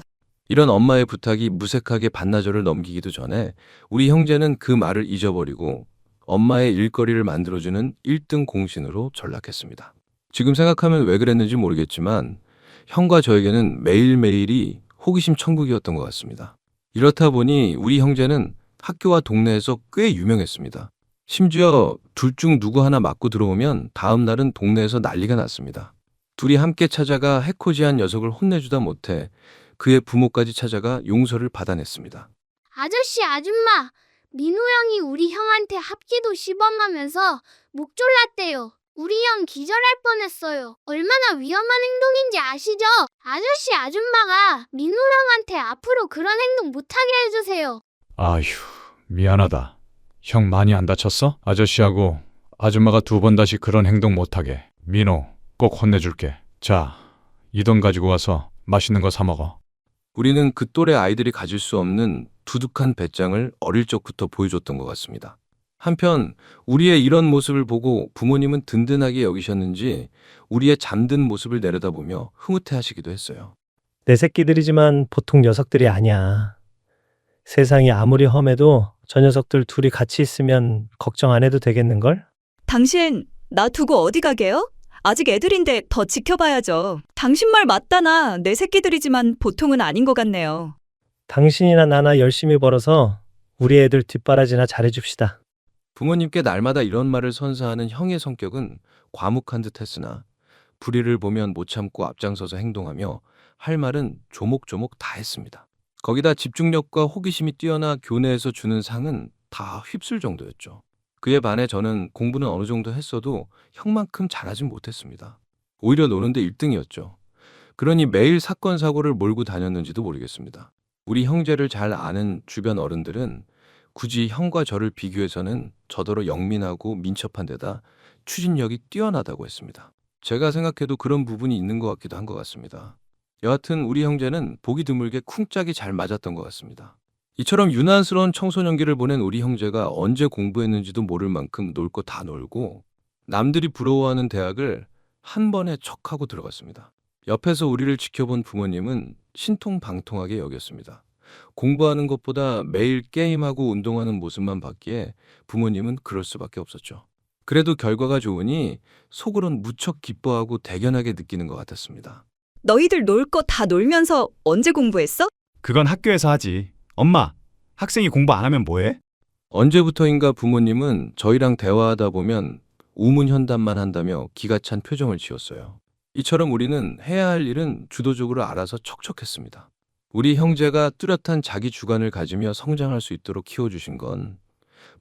이런 엄마의 부탁이 무색하게 반나절을 넘기기도 전에 우리 형제는 그 말을 잊어버리고 엄마의 일거리를 만들어주는 1등 공신으로 전락했습니다. 지금 생각하면 왜 그랬는지 모르겠지만 형과 저에게는 매일매일이 호기심 천국이었던 것 같습니다. 이렇다 보니 우리 형제는 학교와 동네에서 꽤 유명했습니다. 심지어 둘 중 누구 하나 맞고 들어오면 다음 날은 동네에서 난리가 났습니다. 둘이 함께 찾아가 해코지한 녀석을 혼내주다 못해 그의 부모까지 찾아가 용서를 받아냈습니다. 아저씨, 아줌마, 민우 형이 우리 형한테 합기도 시범하면서 목 졸랐대요. 우리 형 기절할 뻔했어요. 얼마나 위험한 행동인지 아시죠? 아저씨, 아줌마가 민우 형한테 앞으로 그런 행동 못하게 해주세요. 아휴, 미안하다. 형 많이 안 다쳤어? 아저씨하고 아줌마가 2번 다시 그런 행동 못하게. 민호, 꼭 혼내줄게. 자, 이 돈 가지고 와서 맛있는 거 사 먹어. 우리는 그 또래 아이들이 가질 수 없는 두둑한 배짱을 어릴 적부터 보여줬던 것 같습니다. 한편 우리의 이런 모습을 보고 부모님은 든든하게 여기셨는지 우리의 잠든 모습을 내려다보며 흐뭇해하시기도 했어요. 내 새끼들이지만 보통 녀석들이 아니야. 세상이 아무리 험해도 저 녀석들 둘이 같이 있으면 걱정 안 해도 되겠는걸? 당신 나 두고 어디 가게요? 아직 애들인데 더 지켜봐야죠. 당신 말 맞다나 내 새끼들이지만 보통은 아닌 것 같네요. 당신이나 나나 열심히 벌어서 우리 애들 뒷바라지나 잘해줍시다. 부모님께 날마다 이런 말을 선사하는 형의 성격은 과묵한 듯 했으나 불의를 보면 못 참고 앞장서서 행동하며 할 말은 조목조목 다 했습니다. 거기다 집중력과 호기심이 뛰어나 교내에서 주는 상은 다 휩쓸 정도였죠. 그에 반해 저는 공부는 어느 정도 했어도 형만큼 잘하진 못했습니다. 오히려 노는데 1등이었죠. 그러니 매일 사건 사고를 몰고 다녔는지도 모르겠습니다. 우리 형제를 잘 아는 주변 어른들은 굳이 형과 저를 비교해서는 저더러 영민하고 민첩한 데다 추진력이 뛰어나다고 했습니다. 제가 생각해도 그런 부분이 있는 것 같기도 한 것 같습니다. 여하튼 우리 형제는 보기 드물게 쿵짝이 잘 맞았던 것 같습니다. 이처럼 유난스러운 청소년기를 보낸 우리 형제가 언제 공부했는지도 모를 만큼 놀 거 다 놀고 남들이 부러워하는 대학을 한 번에 척하고 들어갔습니다. 옆에서 우리를 지켜본 부모님은 신통방통하게 여겼습니다. 공부하는 것보다 매일 게임하고 운동하는 모습만 봤기에 부모님은 그럴 수밖에 없었죠. 그래도 결과가 좋으니 속으론 무척 기뻐하고 대견하게 느끼는 것 같았습니다. 너희들 놀 거 다 놀면서 언제 공부했어? 그건 학교에서 하지. 엄마, 학생이 공부 안 하면 뭐해? 언제부터인가 부모님은 저희랑 대화하다 보면 우문현답만 한다며 기가 찬 표정을 지었어요. 이처럼 우리는 해야 할 일은 주도적으로 알아서 척척했습니다. 우리 형제가 뚜렷한 자기 주관을 가지며 성장할 수 있도록 키워주신 건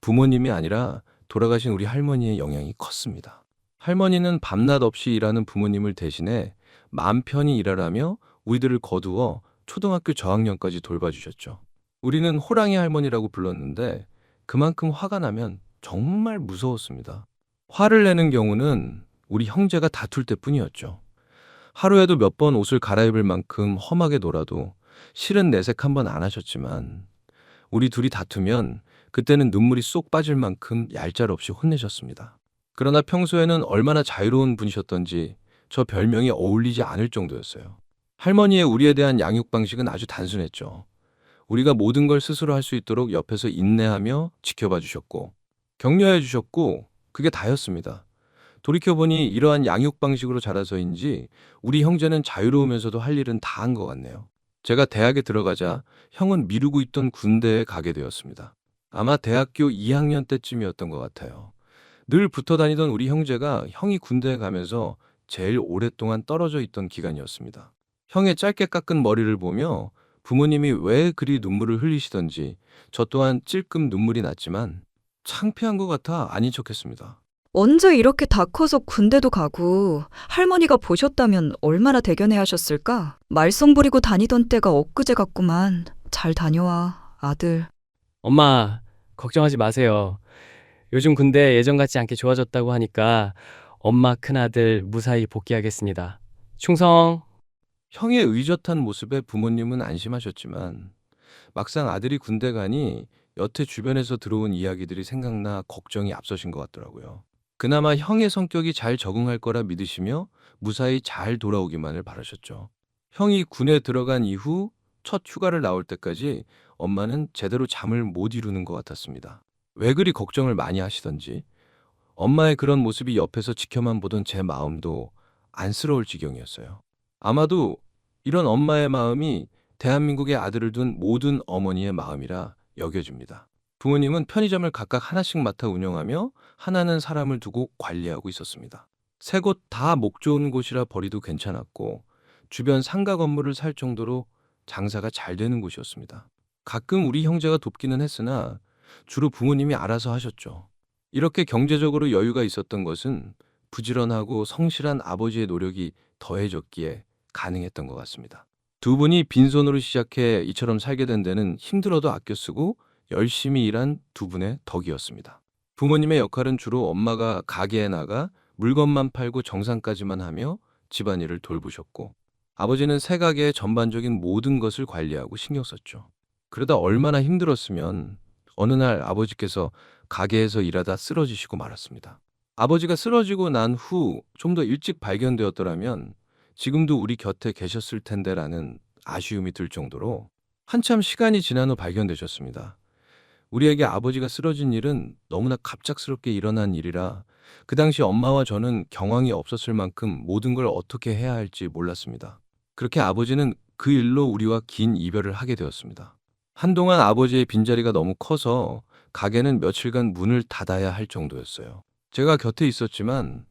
부모님이 아니라 돌아가신 우리 할머니의 영향이 컸습니다. 할머니는 밤낮 없이 일하는 부모님을 대신해 마음 편히 일하라며 우리들을 거두어 초등학교 저학년까지 돌봐주셨죠. 우리는 호랑이 할머니라고 불렀는데 그만큼 화가 나면 정말 무서웠습니다. 화를 내는 경우는 우리 형제가 다툴 때뿐이었죠. 하루에도 몇 번 옷을 갈아입을 만큼 험하게 놀아도 실은 내색 한 번 안 하셨지만 우리 둘이 다투면 그때는 눈물이 쏙 빠질 만큼 얄짤없이 혼내셨습니다. 그러나 평소에는 얼마나 자유로운 분이셨던지 저 별명이 어울리지 않을 정도였어요. 할머니의 우리에 대한 양육 방식은 아주 단순했죠. 우리가 모든 걸 스스로 할 수 있도록 옆에서 인내하며 지켜봐 주셨고 격려해 주셨고 그게 다였습니다. 돌이켜보니 이러한 양육 방식으로 자라서인지 우리 형제는 자유로우면서도 할 일은 다 한 것 같네요. 제가 대학에 들어가자 형은 미루고 있던 군대에 가게 되었습니다. 아마 대학교 2학년 때쯤이었던 것 같아요. 늘 붙어 다니던 우리 형제가 형이 군대에 가면서 제일 오랫동안 떨어져 있던 기간이었습니다. 형의 짧게 깎은 머리를 보며 부모님이 왜 그리 눈물을 흘리시던지 저 또한 찔끔 눈물이 났지만 창피한 것 같아 아닌 척했습니다. 언제 이렇게 다 커서 군대도 가고 할머니가 보셨다면 얼마나 대견해 하셨을까? 말썽 부리고 다니던 때가 엊그제 같구만. 잘 다녀와, 아들. 엄마, 걱정하지 마세요. 요즘 군대 예전 같지 않게 좋아졌다고 하니까 엄마 큰아들 무사히 복귀하겠습니다. 충성! 형의 의젓한 모습에 부모님은 안심하셨지만 막상 아들이 군대 가니 여태 주변에서 들어온 이야기들이 생각나 걱정이 앞서신 것 같더라고요. 그나마 형의 성격이 잘 적응할 거라 믿으시며 무사히 잘 돌아오기만을 바라셨죠. 형이 군에 들어간 이후 첫 휴가를 나올 때까지 엄마는 제대로 잠을 못 이루는 것 같았습니다. 왜 그리 걱정을 많이 하시던지 엄마의 그런 모습이 옆에서 지켜만 보던 제 마음도 안쓰러울 지경이었어요. 아마도 이런 엄마의 마음이 대한민국의 아들을 둔 모든 어머니의 마음이라 여겨집니다. 부모님은 편의점을 각각 하나씩 맡아 운영하며 하나는 사람을 두고 관리하고 있었습니다. 새 곳 다 목 좋은 곳이라 버리도 괜찮았고 주변 상가 건물을 살 정도로 장사가 잘 되는 곳이었습니다. 가끔 우리 형제가 돕기는 했으나 주로 부모님이 알아서 하셨죠. 이렇게 경제적으로 여유가 있었던 것은 부지런하고 성실한 아버지의 노력이 더해졌기에 가능했던 것 같습니다. 두 분이 빈손으로 시작해 이처럼 살게 된 데는 힘들어도 아껴 쓰고 열심히 일한 두 분의 덕이었습니다. 부모님의 역할은 주로 엄마가 가게에 나가 물건만 팔고 정산까지만 하며 집안일을 돌보셨고 아버지는 새 가게의 전반적인 모든 것을 관리하고 신경 썼죠. 그러다 얼마나 힘들었으면 어느 날 아버지께서 가게에서 일하다 쓰러지시고 말았습니다. 아버지가 쓰러지고 난 후 좀 더 일찍 발견되었더라면 지금도 우리 곁에 계셨을 텐데라는 아쉬움이 들 정도로 한참 시간이 지난 후 발견되셨습니다. 우리에게 아버지가 쓰러진 일은 너무나 갑작스럽게 일어난 일이라 그 당시 엄마와 저는 경황이 없었을 만큼 모든 걸 어떻게 해야 할지 몰랐습니다. 그렇게 아버지는 그 일로 우리와 긴 이별을 하게 되었습니다. 한동안 아버지의 빈자리가 너무 커서 가게는 며칠간 문을 닫아야 할 정도였어요. 제가 곁에 있었지만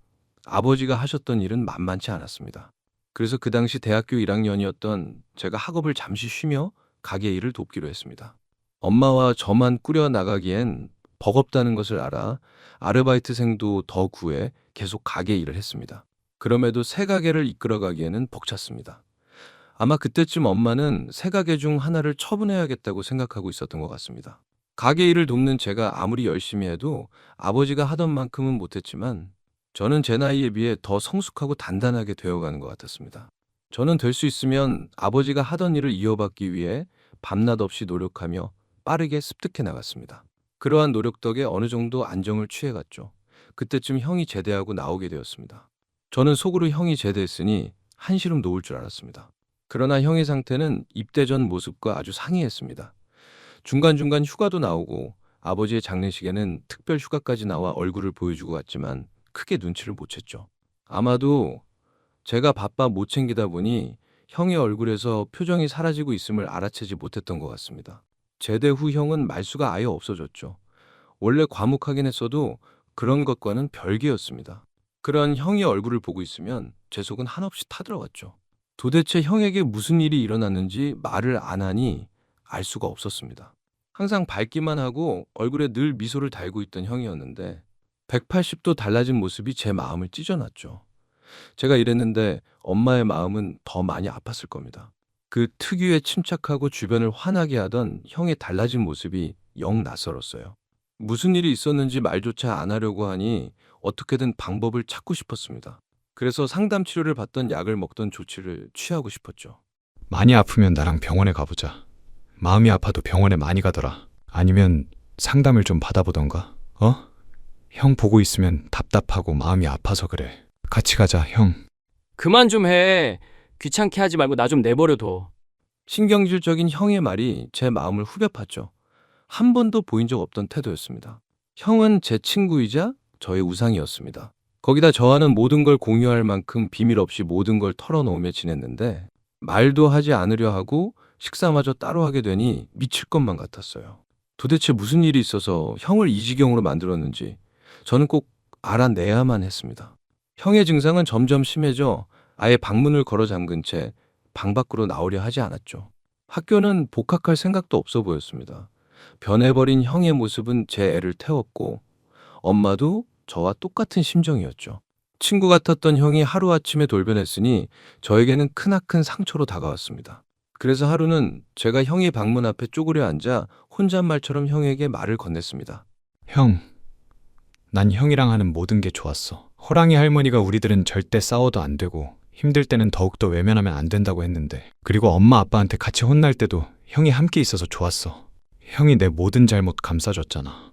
아버지가 하셨던 일은 만만치 않았습니다. 그래서 그 당시 대학교 1학년이었던 제가 학업을 잠시 쉬며 가게 일을 돕기로 했습니다. 엄마와 저만 꾸려 나가기엔 버겁다는 것을 알아 아르바이트생도 더 구해 계속 가게 일을 했습니다. 그럼에도 새 가게를 이끌어가기에는 벅찼습니다. 아마 그때쯤 엄마는 새 가게 중 하나를 처분해야겠다고 생각하고 있었던 것 같습니다. 가게 일을 돕는 제가 아무리 열심히 해도 아버지가 하던 만큼은 못했지만 저는 제 나이에 비해 더 성숙하고 단단하게 되어가는 것 같았습니다. 저는 될 수 있으면 아버지가 하던 일을 이어받기 위해 밤낮 없이 노력하며 빠르게 습득해 나갔습니다. 그러한 노력 덕에 어느 정도 안정을 취해갔죠. 그때쯤 형이 제대하고 나오게 되었습니다. 저는 속으로 형이 제대했으니 한시름 놓을 줄 알았습니다. 그러나 형의 상태는 입대 전 모습과 아주 상이했습니다. 중간중간 휴가도 나오고 아버지의 장례식에는 특별 휴가까지 나와 얼굴을 보여주고 갔지만 크게 눈치를 못 챘죠. 아마도 제가 바빠 못 챙기다 보니 형의 얼굴에서 표정이 사라지고 있음을 알아채지 못했던 것 같습니다. 제대 후 형은 말수가 아예 없어졌죠. 원래 과묵하긴 했어도 그런 것과는 별개였습니다. 그런 형의 얼굴을 보고 있으면 제 속은 한없이 타들어갔죠. 도대체 형에게 무슨 일이 일어났는지 말을 안 하니 알 수가 없었습니다. 항상 밝기만 하고 얼굴에 늘 미소를 달고 있던 형이었는데 180도 달라진 모습이 제 마음을 찢어놨죠. 제가 이랬는데 엄마의 마음은 더 많이 아팠을 겁니다. 그 특유의 침착하고 주변을 화나게 하던 형의 달라진 모습이 영 낯설었어요. 무슨 일이 있었는지 말조차 안 하려고 하니 어떻게든 방법을 찾고 싶었습니다. 그래서 상담 치료를 받던 약을 먹던 조치를 취하고 싶었죠. 많이 아프면 나랑 병원에 가보자. 마음이 아파도 병원에 많이 가더라. 아니면 상담을 좀 받아보던가. 형 보고 있으면 답답하고 마음이 아파서 그래. 같이 가자, 형. 그만 좀 해. 귀찮게 하지 말고 나 좀 내버려둬. 신경질적인 형의 말이 제 마음을 후벼 팠죠. 한 번도 보인 적 없던 태도였습니다. 형은 제 친구이자 저의 우상이었습니다. 거기다 저와는 모든 걸 공유할 만큼 비밀 없이 모든 걸 털어놓으며 지냈는데 말도 하지 않으려 하고 식사마저 따로 하게 되니 미칠 것만 같았어요. 도대체 무슨 일이 있어서 형을 이 지경으로 만들었는지 저는 꼭 알아내야만 했습니다. 형의 증상은 점점 심해져 아예 방문을 걸어 잠근 채 방 밖으로 나오려 하지 않았죠. 학교는 복학할 생각도 없어 보였습니다. 변해버린 형의 모습은 제 애를 태웠고 엄마도 저와 똑같은 심정이었죠. 친구 같았던 형이 하루아침에 돌변했으니 저에게는 크나큰 상처로 다가왔습니다. 그래서 하루는 제가 형의 방문 앞에 쪼그려 앉아 혼잣말처럼 형에게 말을 건넸습니다. 형, 난 형이랑 하는 모든 게 좋았어. 호랑이 할머니가 우리들은 절대 싸워도 안 되고 힘들 때는 더욱더 외면하면 안 된다고 했는데, 그리고 엄마 아빠한테 같이 혼날 때도 형이 함께 있어서 좋았어. 형이 내 모든 잘못 감싸줬잖아.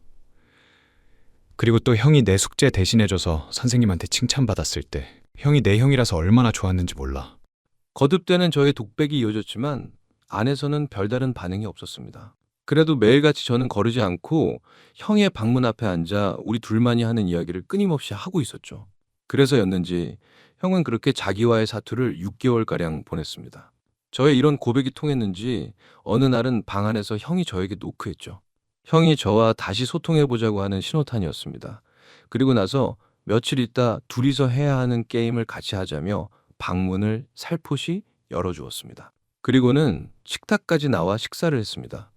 그리고 또 형이 내 숙제 대신해줘서 선생님한테 칭찬받았을 때 형이 내 형이라서 얼마나 좋았는지 몰라. 거듭되는 저의 독백이 이어졌지만 안에서는 별다른 반응이 없었습니다. 그래도 매일같이 저는 거르지 않고 형의 방문 앞에 앉아 우리 둘만이 하는 이야기를 끊임없이 하고 있었죠. 그래서였는지 형은 그렇게 자기와의 사투를 6개월가량 보냈습니다. 저의 이런 고백이 통했는지 어느 날은 방 안에서 형이 저에게 노크했죠. 형이 저와 다시 소통해보자고 하는 신호탄이었습니다. 그리고 나서 며칠 있다 둘이서 해야 하는 게임을 같이 하자며 방문을 살포시 열어주었습니다. 그리고는 식탁까지 나와 식사를 했습니다.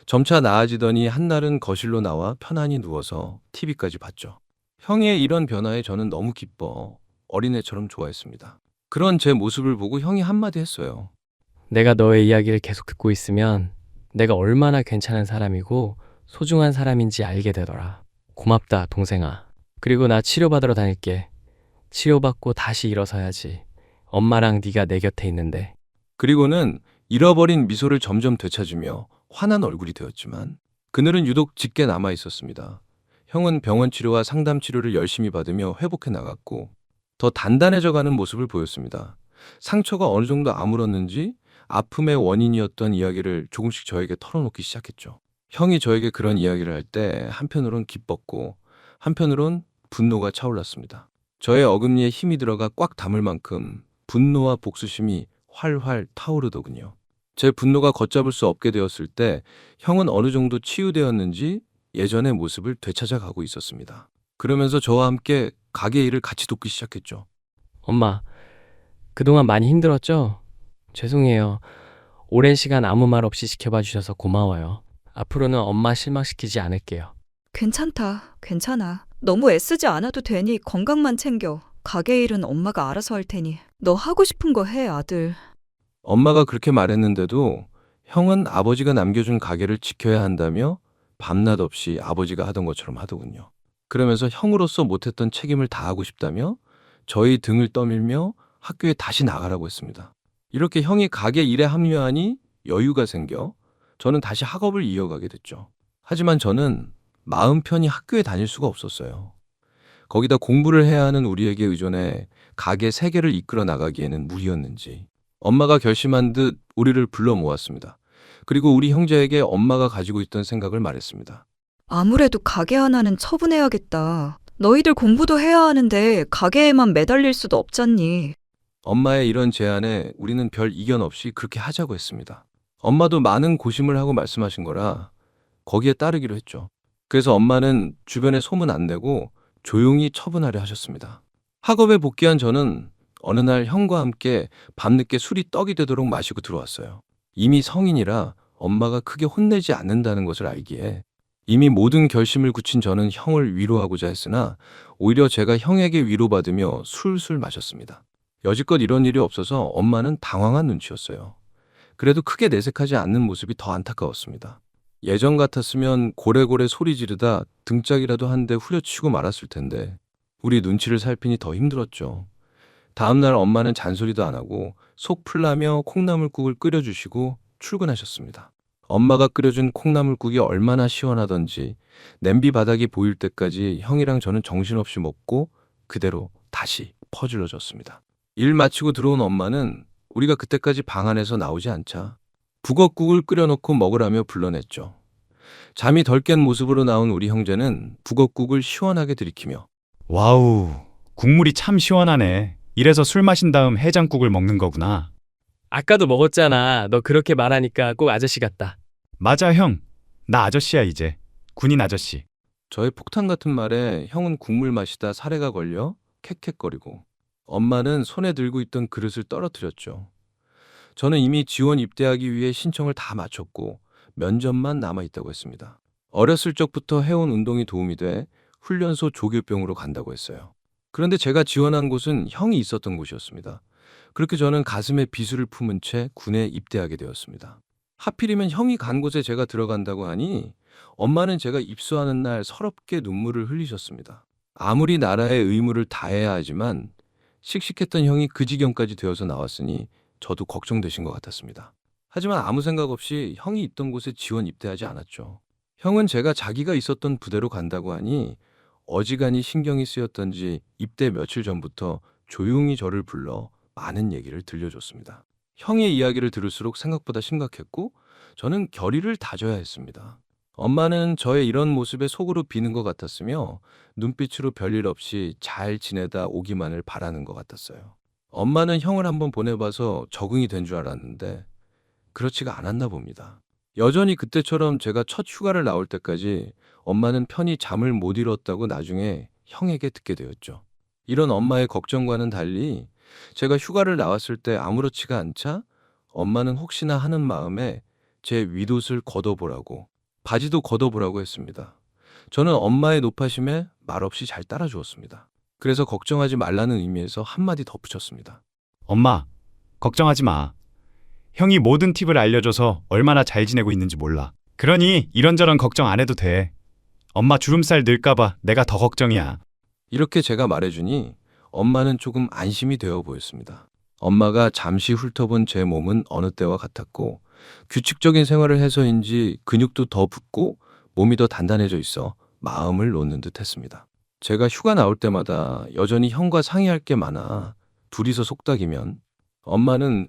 점차 나아지더니 한날은 거실로 나와 편안히 누워서 TV까지 봤죠. 형의 이런 변화에 저는 너무 기뻐 어린애처럼 좋아했습니다. 그런 제 모습을 보고 형이 한마디 했어요. 내가 너의 이야기를 계속 듣고 있으면 내가 얼마나 괜찮은 사람이고 소중한 사람인지 알게 되더라. 고맙다, 동생아. 그리고 나 치료받으러 다닐게. 치료받고 다시 일어서야지. 엄마랑 네가 내 곁에 있는데. 그리고는 잃어버린 미소를 점점 되찾으며 환한 얼굴이 되었지만 그늘은 유독 짙게 남아 있었습니다. 형은 병원 치료와 상담 치료를 열심히 받으며 회복해 나갔고 더 단단해져 가는 모습을 보였습니다. 상처가 어느 정도 아물었는지 아픔의 원인이었던 이야기를 조금씩 저에게 털어놓기 시작했죠. 형이 저에게 그런 이야기를 할 때 한편으론 기뻤고 한편으론 분노가 차올랐습니다. 저의 어금니에 힘이 들어가 꽉 담을 만큼 분노와 복수심이 활활 타오르더군요. 제 분노가 걷잡을 수 없게 되었을 때 형은 어느 정도 치유되었는지 예전의 모습을 되찾아가고 있었습니다. 그러면서 저와 함께 가게 일을 같이 돕기 시작했죠. 엄마, 그동안 많이 힘들었죠? 죄송해요. 오랜 시간 아무 말 없이 지켜봐 주셔서 고마워요. 앞으로는 엄마 실망시키지 않을게요. 괜찮다. 괜찮아. 너무 애쓰지 않아도 되니 건강만 챙겨. 가게 일은 엄마가 알아서 할 테니. 너 하고 싶은 거 해, 아들. 엄마가 그렇게 말했는데도 형은 아버지가 남겨준 가게를 지켜야 한다며 밤낮 없이 아버지가 하던 것처럼 하더군요. 그러면서 형으로서 못했던 책임을 다하고 싶다며 저희 등을 떠밀며 학교에 다시 나가라고 했습니다. 이렇게 형이 가게 일에 합류하니 여유가 생겨 저는 다시 학업을 이어가게 됐죠. 하지만 저는 마음 편히 학교에 다닐 수가 없었어요. 거기다 공부를 해야 하는 우리에게 의존해 가게 세계를 이끌어 나가기에는 무리였는지 엄마가 결심한 듯 우리를 불러 모았습니다. 그리고 우리 형제에게 엄마가 가지고 있던 생각을 말했습니다. 아무래도 가게 하나는 처분해야겠다. 너희들 공부도 해야 하는데 가게에만 매달릴 수도 없잖니. 엄마의 이런 제안에 우리는 별 이견 없이 그렇게 하자고 했습니다. 엄마도 많은 고심을 하고 말씀하신 거라 거기에 따르기로 했죠. 그래서 엄마는 주변에 소문 안 내고 조용히 처분하려 하셨습니다. 학업에 복귀한 저는 어느 날 형과 함께 밤늦게 술이 떡이 되도록 마시고 들어왔어요. 이미 성인이라 엄마가 크게 혼내지 않는다는 것을 알기에 이미 모든 결심을 굳힌 저는 형을 위로하고자 했으나 오히려 제가 형에게 위로받으며 술술 마셨습니다. 여지껏 이런 일이 없어서 엄마는 당황한 눈치였어요. 그래도 크게 내색하지 않는 모습이 더 안타까웠습니다. 예전 같았으면 고래고래 소리 지르다 등짝이라도 한 대 후려치고 말았을 텐데 우리 눈치를 살피니 더 힘들었죠. 다음날 엄마는 잔소리도 안 하고 속 풀라며 콩나물국을 끓여주시고 출근하셨습니다. 엄마가 끓여준 콩나물국이 얼마나 시원하던지 냄비 바닥이 보일 때까지 형이랑 저는 정신없이 먹고 그대로 다시 퍼질러졌습니다. 일 마치고 들어온 엄마는 우리가 그때까지 방 안에서 나오지 않자 북엇국을 끓여놓고 먹으라며 불러냈죠. 잠이 덜 깬 모습으로 나온 우리 형제는 북엇국을 시원하게 들이키며 와우, 국물이 참 시원하네. 이래서 술 마신 다음 해장국을 먹는 거구나. 아까도 먹었잖아. 너 그렇게 말하니까 꼭 아저씨 같다. 맞아, 형. 나 아저씨야, 이제. 군인 아저씨. 저의 폭탄 같은 말에 형은 국물 마시다 사례가 걸려 캑캑거리고 엄마는 손에 들고 있던 그릇을 떨어뜨렸죠. 저는 이미 지원 입대하기 위해 신청을 다 마쳤고 면접만 남아있다고 했습니다. 어렸을 적부터 해온 운동이 도움이 돼 훈련소 조교병으로 간다고 했어요. 그런데 제가 지원한 곳은 형이 있었던 곳이었습니다. 그렇게 저는 가슴에 비수를 품은 채 군에 입대하게 되었습니다. 하필이면 형이 간 곳에 제가 들어간다고 하니 엄마는 제가 입소하는 날 서럽게 눈물을 흘리셨습니다. 아무리 나라의 의무를 다해야 하지만 씩씩했던 형이 그 지경까지 되어서 나왔으니 저도 걱정되신 것 같았습니다. 하지만 아무 생각 없이 형이 있던 곳에 지원 입대하지 않았죠. 형은 제가 자기가 있었던 부대로 간다고 하니 어지간히 신경이 쓰였던지 입대 며칠 전부터 조용히 저를 불러 많은 얘기를 들려줬습니다. 형의 이야기를 들을수록 생각보다 심각했고 저는 결의를 다져야 했습니다. 엄마는 저의 이런 모습에 속으로 비는 것 같았으며 눈빛으로 별일 없이 잘 지내다 오기만을 바라는 것 같았어요. 엄마는 형을 한번 보내봐서 적응이 된 줄 알았는데 그렇지가 않았나 봅니다. 여전히 그때처럼 제가 첫 휴가를 나올 때까지 엄마는 편히 잠을 못 이뤘다고 나중에 형에게 듣게 되었죠. 이런 엄마의 걱정과는 달리 제가 휴가를 나왔을 때 아무렇지가 않자 엄마는 혹시나 하는 마음에 제 윗옷을 걷어보라고, 바지도 걷어보라고 했습니다. 저는 엄마의 노파심에 말없이 잘 따라주었습니다. 그래서 걱정하지 말라는 의미에서 한마디 덧붙였습니다. 엄마, 걱정하지 마. 형이 모든 팁을 알려줘서 얼마나 잘 지내고 있는지 몰라. 그러니 이런저런 걱정 안 해도 돼. 엄마 주름살 늘까봐 내가 더 걱정이야. 이렇게 제가 말해주니 엄마는 조금 안심이 되어 보였습니다. 엄마가 잠시 훑어본 제 몸은 어느 때와 같았고 규칙적인 생활을 해서인지 근육도 더 붙고 몸이 더 단단해져 있어 마음을 놓는 듯 했습니다. 제가 휴가 나올 때마다 여전히 형과 상의할 게 많아 둘이서 속닥이면 엄마는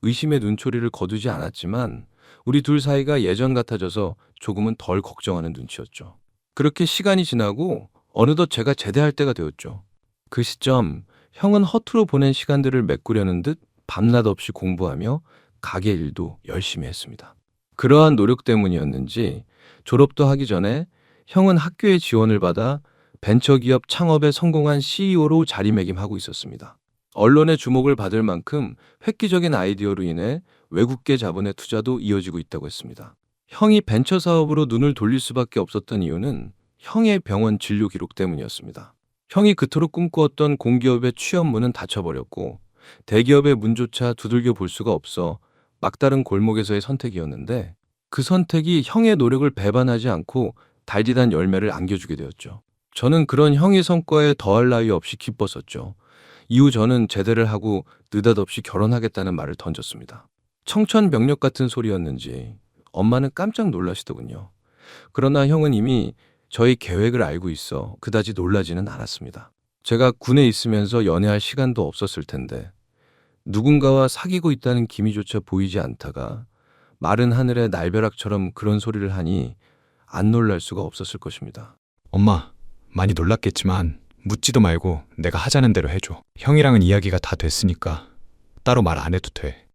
의심의 눈초리를 거두지 않았지만 우리 둘 사이가 예전 같아져서 조금은 덜 걱정하는 눈치였죠. 그렇게 시간이 지나고 어느덧 제가 제대할 때가 되었죠. 그 시점 형은 허투루 보낸 시간들을 메꾸려는 듯 밤낮 없이 공부하며 가게 일도 열심히 했습니다. 그러한 노력 때문이었는지 졸업도 하기 전에 형은 학교에 지원을 받아 벤처기업 창업에 성공한 CEO로 자리매김하고 있었습니다. 언론의 주목을 받을 만큼 획기적인 아이디어로 인해 외국계 자본의 투자도 이어지고 있다고 했습니다. 형이 벤처 사업으로 눈을 돌릴 수밖에 없었던 이유는 형의 병원 진료 기록 때문이었습니다. 형이 그토록 꿈꾸었던 공기업의 취업문은 닫혀버렸고 대기업의 문조차 두들겨 볼 수가 없어 막다른 골목에서의 선택이었는데 그 선택이 형의 노력을 배반하지 않고 달디단 열매를 안겨주게 되었죠. 저는 그런 형의 성과에 더할 나위 없이 기뻤었죠. 이후 저는 제대를 하고 느닷없이 결혼하겠다는 말을 던졌습니다. 청천벽력 같은 소리였는지 엄마는 깜짝 놀라시더군요. 그러나 형은 이미 저희 계획을 알고 있어 그다지 놀라지는 않았습니다. 제가 군에 있으면서 연애할 시간도 없었을 텐데 누군가와 사귀고 있다는 기미조차 보이지 않다가 마른 하늘의 날벼락처럼 그런 소리를 하니 안 놀랄 수가 없었을 것입니다. 엄마, 많이 놀랐겠지만 묻지도 말고 내가 하자는 대로 해줘. 형이랑은 이야기가 다 됐으니까 따로 말 안 해도 돼.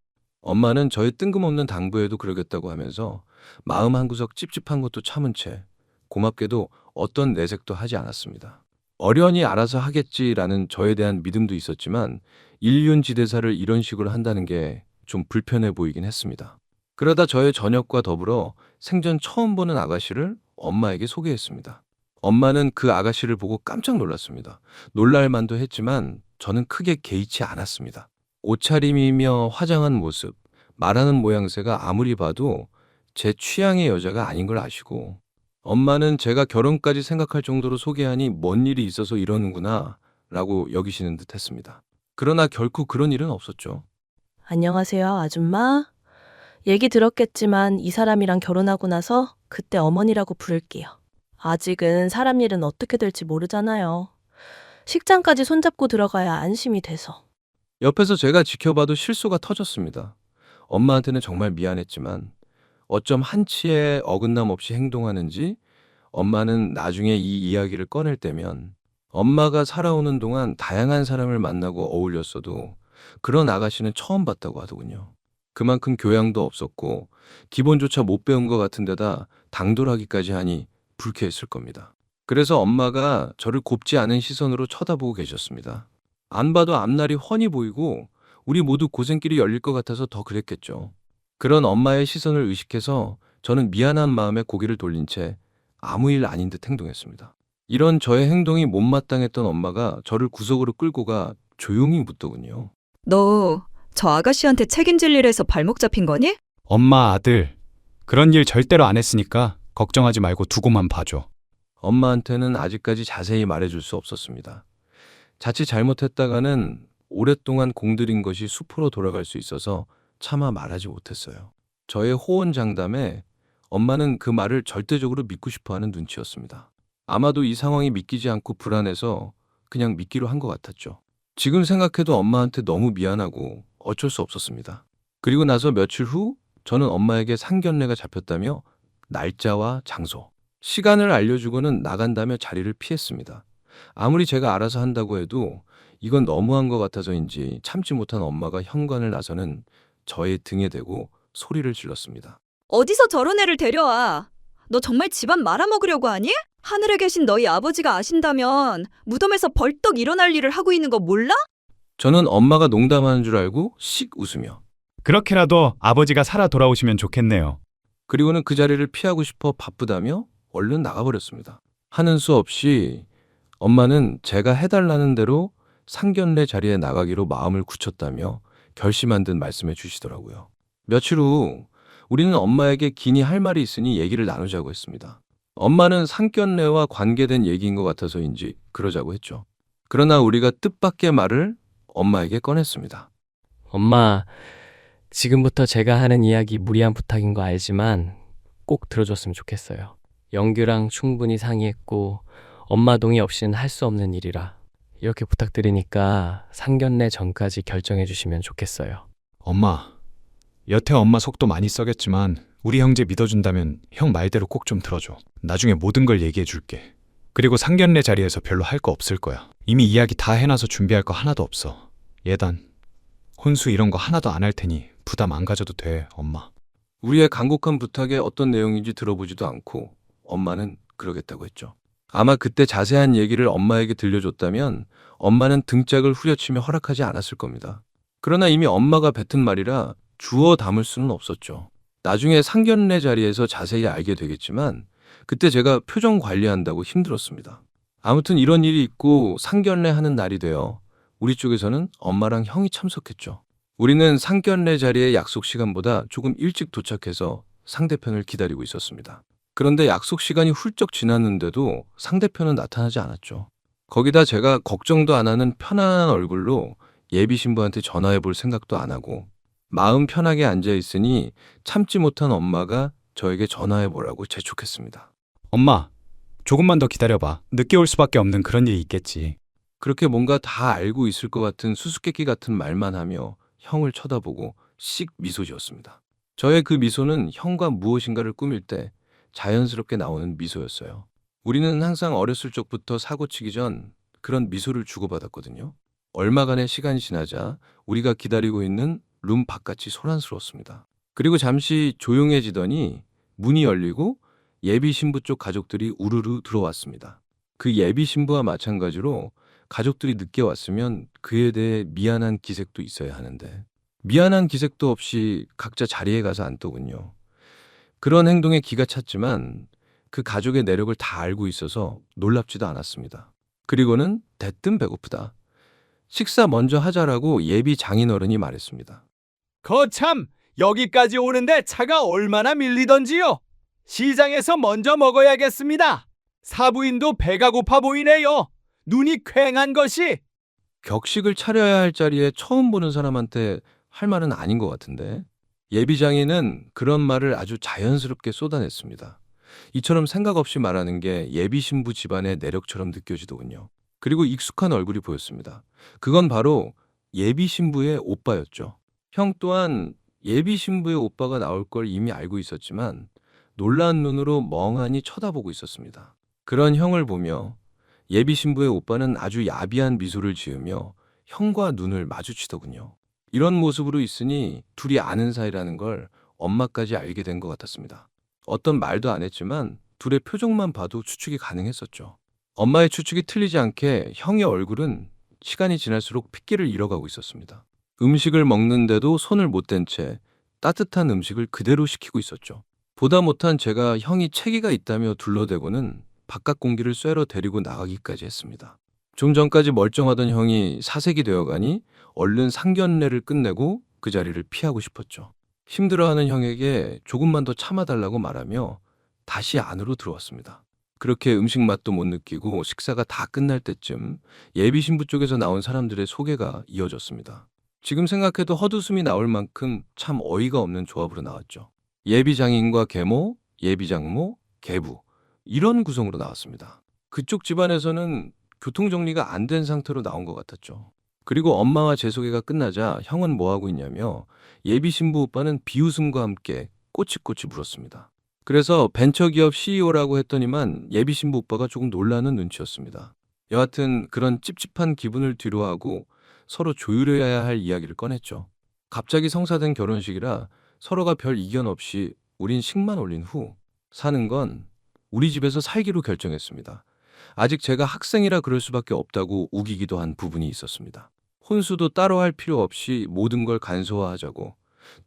엄마는 저의 뜬금없는 당부에도 그러겠다고 하면서 마음 한구석 찝찝한 것도 참은 채 고맙게도 어떤 내색도 하지 않았습니다. 어련히 알아서 하겠지라는 저에 대한 믿음도 있었지만 일륜지대사를 이런 식으로 한다는 게 좀 불편해 보이긴 했습니다. 그러다 저의 저녁과 더불어 생전 처음 보는 아가씨를 엄마에게 소개했습니다. 엄마는 그 아가씨를 보고 깜짝 놀랐습니다. 놀랄 만도 했지만 저는 크게 개의치 않았습니다. 옷차림이며 화장한 모습, 말하는 모양새가 아무리 봐도 제 취향의 여자가 아닌 걸 아시고 엄마는 제가 결혼까지 생각할 정도로 소개하니 뭔 일이 있어서 이러는구나 라고 여기시는 듯 했습니다. 그러나 결코 그런 일은 없었죠. 안녕하세요, 아줌마. 얘기 들었겠지만 이 사람이랑 결혼하고 나서 그때 어머니라고 부를게요. 아직은 사람 일은 어떻게 될지 모르잖아요. 식장까지 손잡고 들어가야 안심이 돼서. 옆에서 제가 지켜봐도 실수가 터졌습니다. 엄마한테는 정말 미안했지만 어쩜 한치의 어긋남 없이 행동하는지 엄마는 나중에 이 이야기를 꺼낼 때면 엄마가 살아오는 동안 다양한 사람을 만나고 어울렸어도 그런 아가씨는 처음 봤다고 하더군요. 그만큼 교양도 없었고 기본조차 못 배운 것 같은 데다 당돌하기까지 하니 불쾌했을 겁니다. 그래서 엄마가 저를 곱지 않은 시선으로 쳐다보고 계셨습니다. 안 봐도 앞날이 훤히 보이고 우리 모두 고생길이 열릴 것 같아서 더 그랬겠죠. 그런 엄마의 시선을 의식해서 저는 미안한 마음에 고개를 돌린 채 아무 일 아닌 듯 행동했습니다. 이런 저의 행동이 못마땅했던 엄마가 저를 구석으로 끌고 가 조용히 묻더군요. 너 저 아가씨한테 책임질 일에서 발목 잡힌 거니? 엄마, 아들. 그런 일 절대로 안 했으니까 걱정하지 말고 두고만 봐줘. 엄마한테는 아직까지 자세히 말해줄 수 없었습니다. 자칫 잘못했다가는 오랫동안 공들인 것이 수포로 돌아갈 수 있어서 차마 말하지 못했어요. 저의 호언장담에 엄마는 그 말을 절대적으로 믿고 싶어하는 눈치였습니다. 아마도 이 상황이 믿기지 않고 불안해서 그냥 믿기로 한 것 같았죠. 지금 생각해도 엄마한테 너무 미안하고 어쩔 수 없었습니다. 그리고 나서 며칠 후 저는 엄마에게 상견례가 잡혔다며 날짜와 장소, 시간을 알려주고는 나간다며 자리를 피했습니다. 아무리 제가 알아서 한다고 해도 이건 너무한 것 같아서인지 참지 못한 엄마가 현관을 나서는 저의 등에 대고 소리를 질렀습니다. 어디서 저런 애를 데려와? 너 정말 집안 말아먹으려고 하니? 하늘에 계신 너희 아버지가 아신다면 무덤에서 벌떡 일어날 일을 하고 있는 거 몰라? 저는 엄마가 농담하는 줄 알고 씩 웃으며 그렇게라도 아버지가 살아 돌아오시면 좋겠네요. 그리고는 그 자리를 피하고 싶어 바쁘다며 얼른 나가버렸습니다. 하는 수 없이 엄마는 제가 해달라는 대로 상견례 자리에 나가기로 마음을 굳혔다며 결심한 듯 말씀해 주시더라고요. 며칠 후 우리는 엄마에게 긴히 할 말이 있으니 얘기를 나누자고 했습니다. 엄마는 상견례와 관계된 얘기인 것 같아서인지 그러자고 했죠. 그러나 우리가 뜻밖의 말을 엄마에게 꺼냈습니다. 엄마, 지금부터 제가 하는 이야기 무리한 부탁인 거 알지만 꼭 들어줬으면 좋겠어요. 영규랑 충분히 상의했고 엄마 동의 없이는 할 수 없는 일이라 이렇게 부탁드리니까 상견례 전까지 결정해 주시면 좋겠어요. 엄마, 여태 엄마 속도 많이 썩였지만 우리 형제 믿어준다면 형 말대로 꼭 좀 들어줘. 나중에 모든 걸 얘기해 줄게. 그리고 상견례 자리에서 별로 할 거 없을 거야. 이미 이야기 다 해놔서 준비할 거 하나도 없어. 예단, 혼수 이런 거 하나도 안 할 테니 부담 안 가져도 돼, 엄마. 우리의 간곡한 부탁에 어떤 내용인지 들어보지도 않고 엄마는 그러겠다고 했죠. 아마 그때 자세한 얘기를 엄마에게 들려줬다면 엄마는 등짝을 후려치며 허락하지 않았을 겁니다. 그러나 이미 엄마가 뱉은 말이라 주워 담을 수는 없었죠. 나중에 상견례 자리에서 자세히 알게 되겠지만 그때 제가 표정 관리한다고 힘들었습니다. 아무튼 이런 일이 있고 상견례 하는 날이 되어 우리 쪽에서는 엄마랑 형이 참석했죠. 우리는 상견례 자리의 약속 시간보다 조금 일찍 도착해서 상대편을 기다리고 있었습니다. 그런데 약속 시간이 훌쩍 지났는데도 상대편은 나타나지 않았죠. 거기다 제가 걱정도 안 하는 편안한 얼굴로 예비 신부한테 전화해 볼 생각도 안 하고 마음 편하게 앉아 있으니 참지 못한 엄마가 저에게 전화해 보라고 재촉했습니다. 엄마, 조금만 더 기다려봐. 늦게 올 수밖에 없는 그런 일이 있겠지. 그렇게 뭔가 다 알고 있을 것 같은 수수께끼 같은 말만 하며 형을 쳐다보고 씩 미소 지었습니다. 저의 그 미소는 형과 무엇인가를 꾸밀 때 자연스럽게 나오는 미소였어요. 우리는 항상 어렸을 적부터 사고치기 전 그런 미소를 주고받았거든요. 얼마간의 시간이 지나자 우리가 기다리고 있는 룸 바깥이 소란스러웠습니다. 그리고 잠시 조용해지더니 문이 열리고 예비 신부 쪽 가족들이 우르르 들어왔습니다. 그 예비 신부와 마찬가지로 가족들이 늦게 왔으면 그에 대해 미안한 기색도 있어야 하는데 미안한 기색도 없이 각자 자리에 가서 앉더군요. 그런 행동에 기가 찼지만 그 가족의 내력을 다 알고 있어서 놀랍지도 않았습니다. 그리고는 대뜸 배고프다. 식사 먼저 하자라고 예비 장인어른이 말했습니다. 거참, 여기까지 오는데 차가 얼마나 밀리던지요. 시장에서 먼저 먹어야겠습니다. 사부인도 배가 고파 보이네요. 눈이 퀭한 것이. 격식을 차려야 할 자리에 처음 보는 사람한테 할 말은 아닌 것 같은데 예비 장인은 그런 말을 아주 자연스럽게 쏟아냈습니다. 이처럼 생각 없이 말하는 게 예비 신부 집안의 내력처럼 느껴지더군요. 그리고 익숙한 얼굴이 보였습니다. 그건 바로 예비 신부의 오빠였죠. 형 또한 예비 신부의 오빠가 나올 걸 이미 알고 있었지만 놀란 눈으로 멍하니 쳐다보고 있었습니다. 그런 형을 보며 예비 신부의 오빠는 아주 야비한 미소를 지으며 형과 눈을 마주치더군요. 이런 모습으로 있으니 둘이 아는 사이라는 걸 엄마까지 알게 된 것 같았습니다. 어떤 말도 안 했지만 둘의 표정만 봐도 추측이 가능했었죠. 엄마의 추측이 틀리지 않게 형의 얼굴은 시간이 지날수록 핏기를 잃어가고 있었습니다. 음식을 먹는데도 손을 못 댄 채 따뜻한 음식을 그대로 시키고 있었죠. 보다 못한 제가 형이 체기가 있다며 둘러대고는 바깥 공기를 쐬러 데리고 나가기까지 했습니다. 좀 전까지 멀쩡하던 형이 사색이 되어가니 얼른 상견례를 끝내고 그 자리를 피하고 싶었죠. 힘들어하는 형에게 조금만 더 참아달라고 말하며 다시 안으로 들어왔습니다. 그렇게 음식 맛도 못 느끼고 식사가 다 끝날 때쯤 예비 신부 쪽에서 나온 사람들의 소개가 이어졌습니다. 지금 생각해도 헛웃음이 나올 만큼 참 어이가 없는 조합으로 나왔죠. 예비 장인과 계모, 예비 장모, 계부 이런 구성으로 나왔습니다. 그쪽 집안에서는 교통정리가 안 된 상태로 나온 것 같았죠. 그리고 엄마와 제 소개가 끝나자 형은 뭐하고 있냐며 예비 신부 오빠는 비웃음과 함께 꼬치꼬치 물었습니다. 그래서 벤처기업 CEO라고 했더니만 예비 신부 오빠가 조금 놀라는 눈치였습니다. 여하튼 그런 찝찝한 기분을 뒤로하고 서로 조율해야 할 이야기를 꺼냈죠. 갑자기 성사된 결혼식이라 서로가 별 이견 없이 우린 식만 올린 후 사는 건 우리 집에서 살기로 결정했습니다. 아직 제가 학생이라 그럴 수밖에 없다고 우기기도 한 부분이 있었습니다. 혼수도 따로 할 필요 없이 모든 걸 간소화하자고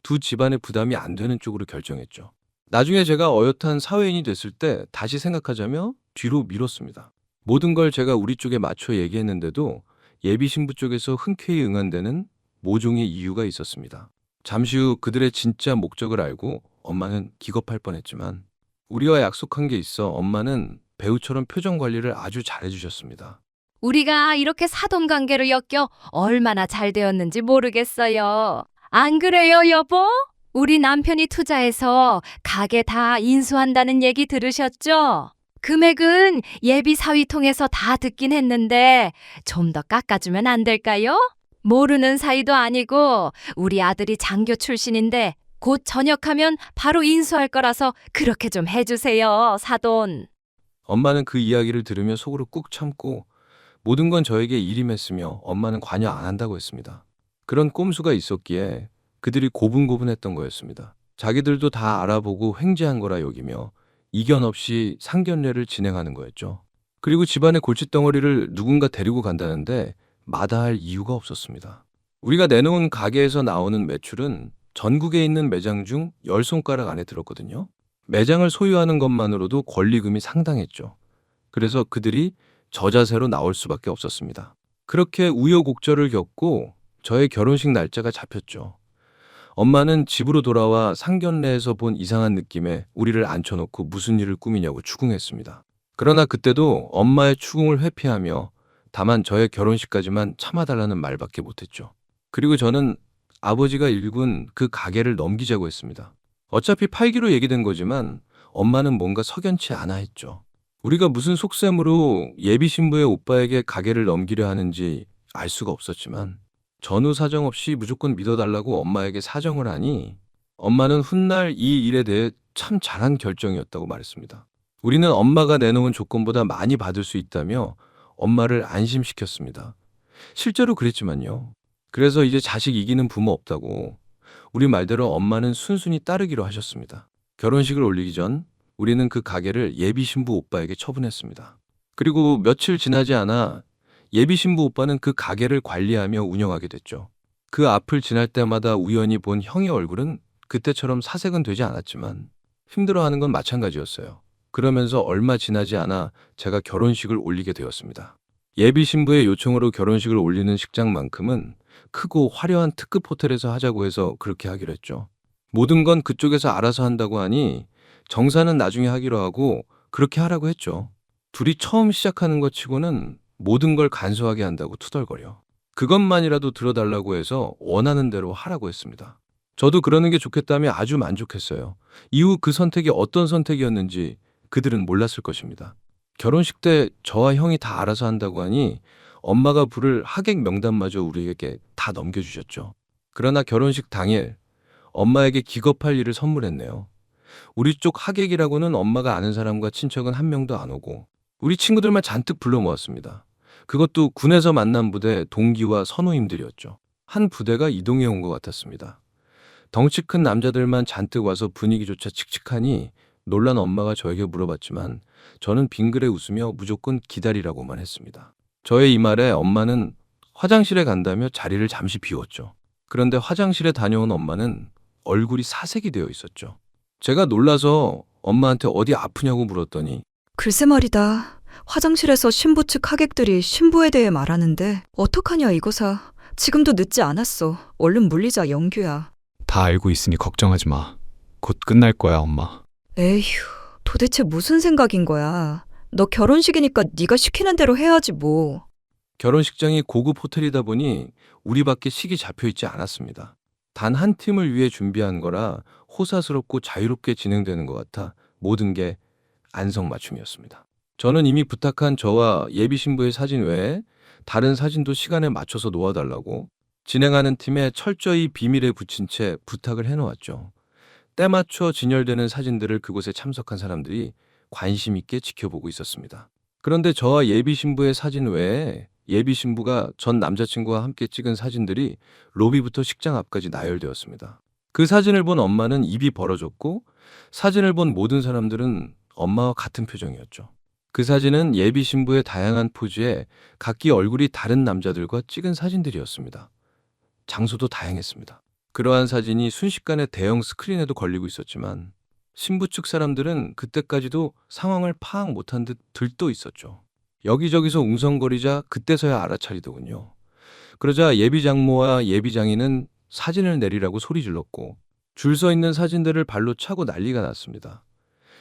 두 집안의 부담이 안 되는 쪽으로 결정했죠. 나중에 제가 어엿한 사회인이 됐을 때 다시 생각하자며 뒤로 미뤘습니다. 모든 걸 제가 우리 쪽에 맞춰 얘기했는데도 예비 신부 쪽에서 흔쾌히 응한 데는 모종의 이유가 있었습니다. 잠시 후 그들의 진짜 목적을 알고 엄마는 기겁할 뻔했지만 우리와 약속한 게 있어 엄마는 배우처럼 표정 관리를 아주 잘해주셨습니다. 우리가 이렇게 사돈 관계로 엮여 얼마나 잘 되었는지 모르겠어요. 안 그래요, 여보? 우리 남편이 투자해서 가게 다 인수한다는 얘기 들으셨죠? 금액은 예비 사위 통해서 다 듣긴 했는데 좀 더 깎아주면 안 될까요? 모르는 사이도 아니고 우리 아들이 장교 출신인데 곧 전역하면 바로 인수할 거라서 그렇게 좀 해주세요, 사돈. 엄마는 그 이야기를 들으며 속으로 꾹 참고 모든 건 저에게 일임했으며 엄마는 관여 안 한다고 했습니다. 그런 꼼수가 있었기에 그들이 고분고분했던 거였습니다. 자기들도 다 알아보고 횡재한 거라 여기며 이견 없이 상견례를 진행하는 거였죠. 그리고 집안의 골칫덩어리를 누군가 데리고 간다는데 마다할 이유가 없었습니다. 우리가 내놓은 가게에서 나오는 매출은 전국에 있는 매장 중 10손가락 안에 들었거든요. 매장을 소유하는 것만으로도 권리금이 상당했죠. 그래서 그들이 저자세로 나올 수밖에 없었습니다. 그렇게 우여곡절을 겪고 저의 결혼식 날짜가 잡혔죠. 엄마는 집으로 돌아와 상견례에서 본 이상한 느낌에 우리를 앉혀놓고 무슨 일을 꾸미냐고 추궁했습니다. 그러나 그때도 엄마의 추궁을 회피하며 다만 저의 결혼식까지만 참아달라는 말밖에 못했죠. 그리고 저는 아버지가 일군 그 가게를 넘기자고 했습니다. 어차피 팔기로 얘기된 거지만 엄마는 뭔가 석연치 않아 했죠. 우리가 무슨 속셈으로 예비 신부의 오빠에게 가게를 넘기려 하는지 알 수가 없었지만 전후 사정 없이 무조건 믿어달라고 엄마에게 사정을 하니 엄마는 훗날 이 일에 대해 참 잘한 결정이었다고 말했습니다. 우리는 엄마가 내놓은 조건보다 많이 받을 수 있다며 엄마를 안심시켰습니다. 실제로 그랬지만요. 그래서 이제 자식 이기는 부모 없다고 우리 말대로 엄마는 순순히 따르기로 하셨습니다. 결혼식을 올리기 전 우리는 그 가게를 예비 신부 오빠에게 처분했습니다. 그리고 며칠 지나지 않아 예비 신부 오빠는 그 가게를 관리하며 운영하게 됐죠. 그 앞을 지날 때마다 우연히 본 형의 얼굴은 그때처럼 사색은 되지 않았지만 힘들어하는 건 마찬가지였어요. 그러면서 얼마 지나지 않아 제가 결혼식을 올리게 되었습니다. 예비 신부의 요청으로 결혼식을 올리는 식장만큼은 크고 화려한 특급 호텔에서 하자고 해서 그렇게 하기로 했죠. 모든 건 그쪽에서 알아서 한다고 하니 정사는 나중에 하기로 하고 그렇게 하라고 했죠. 둘이 처음 시작하는 것 치고는 모든 걸 간소하게 한다고 투덜거려. 그것만이라도 들어달라고 해서 원하는 대로 하라고 했습니다. 저도 그러는 게 좋겠다며 아주 만족했어요. 이후 그 선택이 어떤 선택이었는지 그들은 몰랐을 것입니다. 결혼식 때 저와 형이 다 알아서 한다고 하니 엄마가 부를 하객 명단마저 우리에게 다 넘겨주셨죠. 그러나 결혼식 당일 엄마에게 기겁할 일을 선물했네요. 우리 쪽 하객이라고는 엄마가 아는 사람과 친척은 한 명도 안 오고 우리 친구들만 잔뜩 불러 모았습니다. 그것도 군에서 만난 부대 동기와 선우임들이었죠. 한 부대가 이동해 온 것 같았습니다. 덩치 큰 남자들만 잔뜩 와서 분위기조차 칙칙하니 놀란 엄마가 저에게 물어봤지만 저는 빙그레 웃으며 무조건 기다리라고만 했습니다. 저의 이 말에 엄마는 화장실에 간다며 자리를 잠시 비웠죠. 그런데 화장실에 다녀온 엄마는 얼굴이 사색이 되어 있었죠. 제가 놀라서 엄마한테 어디 아프냐고 물었더니 글쎄 말이다. 화장실에서 신부 측 하객들이 신부에 대해 말하는데 어떡하냐 이거사. 지금도 늦지 않았어. 얼른 물리자 영규야. 다 알고 있으니 걱정하지 마. 곧 끝날 거야, 엄마. 에휴, 도대체 무슨 생각인 거야. 너 결혼식이니까 네가 시키는 대로 해야지 뭐. 결혼식장이 고급 호텔이다 보니 우리밖에 식이 잡혀있지 않았습니다. 단 한 팀을 위해 준비한 거라 호사스럽고 자유롭게 진행되는 것 같아 모든 게 안성맞춤이었습니다. 저는 이미 부탁한 저와 예비 신부의 사진 외에 다른 사진도 시간에 맞춰서 놓아달라고 진행하는 팀에 철저히 비밀에 붙인 채 부탁을 해놓았죠. 때 맞춰 진열되는 사진들을 그곳에 참석한 사람들이 관심 있게 지켜보고 있었습니다. 그런데 저와 예비 신부의 사진 외에 예비 신부가 전 남자친구와 함께 찍은 사진들이 로비부터 식장 앞까지 나열되었습니다. 그 사진을 본 엄마는 입이 벌어졌고 사진을 본 모든 사람들은 엄마와 같은 표정이었죠. 그 사진은 예비 신부의 다양한 포즈에 각기 얼굴이 다른 남자들과 찍은 사진들이었습니다. 장소도 다양했습니다. 그러한 사진이 순식간에 대형 스크린에도 걸리고 있었지만 신부 측 사람들은 그때까지도 상황을 파악 못한 듯 들떠 있었죠. 여기저기서 웅성거리자 그때서야 알아차리더군요. 그러자 예비 장모와 예비 장인은 사진을 내리라고 소리 질렀고 줄 서 있는 사진들을 발로 차고 난리가 났습니다.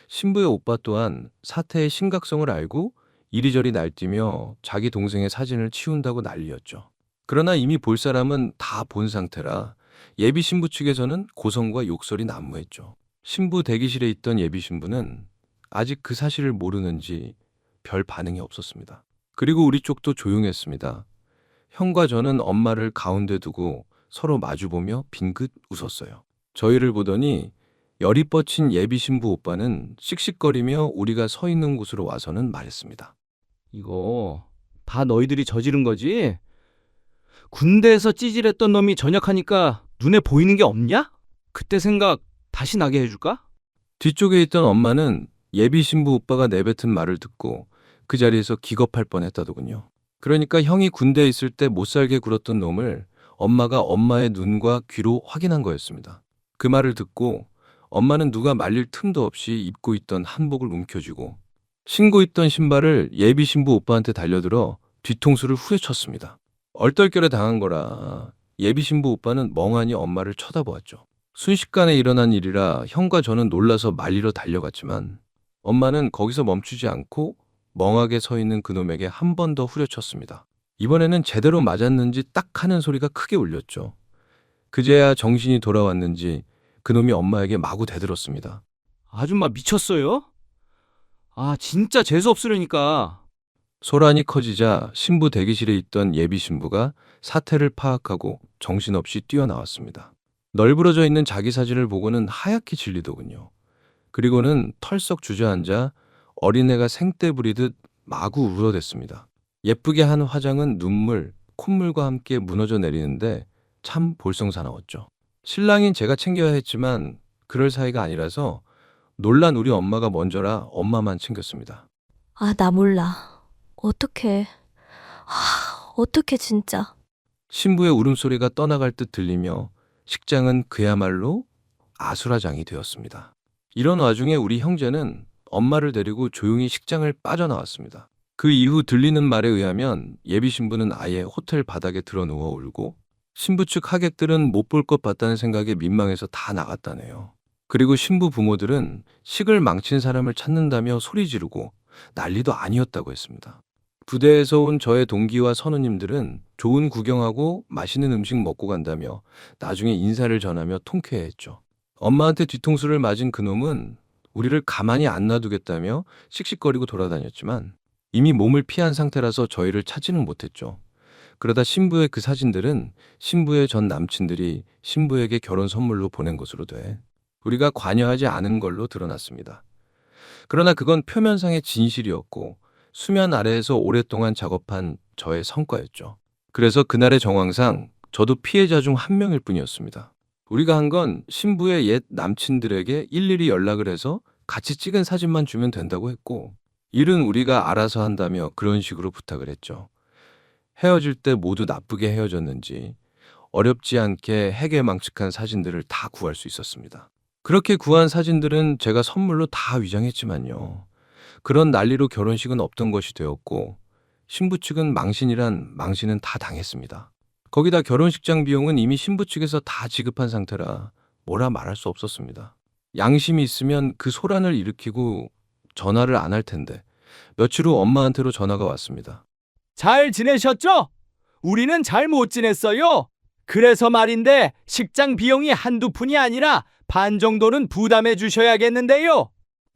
신부의 오빠 또한 사태의 심각성을 알고 이리저리 날뛰며 자기 동생의 사진을 치운다고 난리였죠. 그러나 이미 볼 사람은 다 본 상태라 예비 신부 측에서는 고성과 욕설이 난무했죠. 신부 대기실에 있던 예비 신부는 아직 그 사실을 모르는지 별 반응이 없었습니다. 그리고 우리 쪽도 조용했습니다. 형과 저는 엄마를 가운데 두고 서로 마주보며 빙긋 웃었어요. 저희를 보더니 열이 뻗친 예비 신부 오빠는 씩씩거리며 우리가 서 있는 곳으로 와서는 말했습니다. 이거 다 너희들이 저지른 거지? 군대에서 찌질했던 놈이 전역하니까 눈에 보이는 게 없냐? 그때 생각 다시 나게 해줄까? 뒤쪽에 있던 엄마는 예비 신부 오빠가 내뱉은 말을 듣고 그 자리에서 기겁할 뻔했다더군요. 그러니까 형이 군대에 있을 때 못살게 굴었던 놈을 엄마가 엄마의 눈과 귀로 확인한 거였습니다. 그 말을 듣고 엄마는 누가 말릴 틈도 없이 입고 있던 한복을 움켜쥐고 신고 있던 신발을 예비 신부 오빠한테 달려들어 뒤통수를 후려쳤습니다. 얼떨결에 당한 거라 예비 신부 오빠는 멍하니 엄마를 쳐다보았죠. 순식간에 일어난 일이라 형과 저는 놀라서 말리러 달려갔지만 엄마는 거기서 멈추지 않고 멍하게 서 있는 그놈에게 한 번 더 후려쳤습니다. 이번에는 제대로 맞았는지 딱 하는 소리가 크게 울렸죠. 그제야 정신이 돌아왔는지 그놈이 엄마에게 마구 대들었습니다. 아줌마 미쳤어요? 아 진짜 재수 없으려니까. 소란이 커지자 신부 대기실에 있던 예비 신부가 사태를 파악하고 정신없이 뛰어나왔습니다. 널브러져 있는 자기 사진을 보고는 하얗게 질리더군요. 그리고는 털썩 주저앉아 어린애가 생떼 부리듯 마구 울어댔습니다. 예쁘게 한 화장은 눈물, 콧물과 함께 무너져 내리는데 참 볼썽사나웠죠. 신랑인 제가 챙겨야 했지만 그럴 사이가 아니라서 놀란 우리 엄마가 먼저라 엄마만 챙겼습니다. 아, 나 몰라. 어떡해. 어떡해 진짜. 신부의 울음소리가 떠나갈 듯 들리며 식장은 그야말로 아수라장이 되었습니다. 이런 와중에 우리 형제는 엄마를 데리고 조용히 식장을 빠져나왔습니다. 그 이후 들리는 말에 의하면 예비 신부는 아예 호텔 바닥에 드러누워 울고 신부 측 하객들은 못 볼 것 봤다는 생각에 민망해서 다 나갔다네요. 그리고 신부 부모들은 식을 망친 사람을 찾는다며 소리 지르고 난리도 아니었다고 했습니다. 부대에서 온 저의 동기와 선우님들은 좋은 구경하고 맛있는 음식 먹고 간다며 나중에 인사를 전하며 통쾌해했죠. 엄마한테 뒤통수를 맞은 그놈은 우리를 가만히 안 놔두겠다며 씩씩거리고 돌아다녔지만 이미 몸을 피한 상태라서 저희를 찾지는 못했죠. 그러다 신부의 그 사진들은 신부의 전 남친들이 신부에게 결혼 선물로 보낸 것으로 돼 우리가 관여하지 않은 걸로 드러났습니다. 그러나 그건 표면상의 진실이었고 수면 아래에서 오랫동안 작업한 저의 성과였죠. 그래서 그날의 정황상 저도 피해자 중 한 명일 뿐이었습니다. 우리가 한 건 신부의 옛 남친들에게 일일이 연락을 해서 같이 찍은 사진만 주면 된다고 했고 일은 우리가 알아서 한다며 그런 식으로 부탁을 했죠. 헤어질 때 모두 나쁘게 헤어졌는지 어렵지 않게 해괴망측한 사진들을 다 구할 수 있었습니다. 그렇게 구한 사진들은 제가 선물로 다 위장했지만요. 그런 난리로 결혼식은 없던 것이 되었고 신부 측은 망신이란 망신은 다 당했습니다. 거기다 결혼식장 비용은 이미 신부 측에서 다 지급한 상태라 뭐라 말할 수 없었습니다. 양심이 있으면 그 소란을 일으키고 전화를 안 할 텐데 며칠 후 엄마한테로 전화가 왔습니다. 잘 지내셨죠? 우리는 잘 못 지냈어요. 그래서 말인데 식장 비용이 한두 푼이 아니라 반 정도는 부담해 주셔야겠는데요.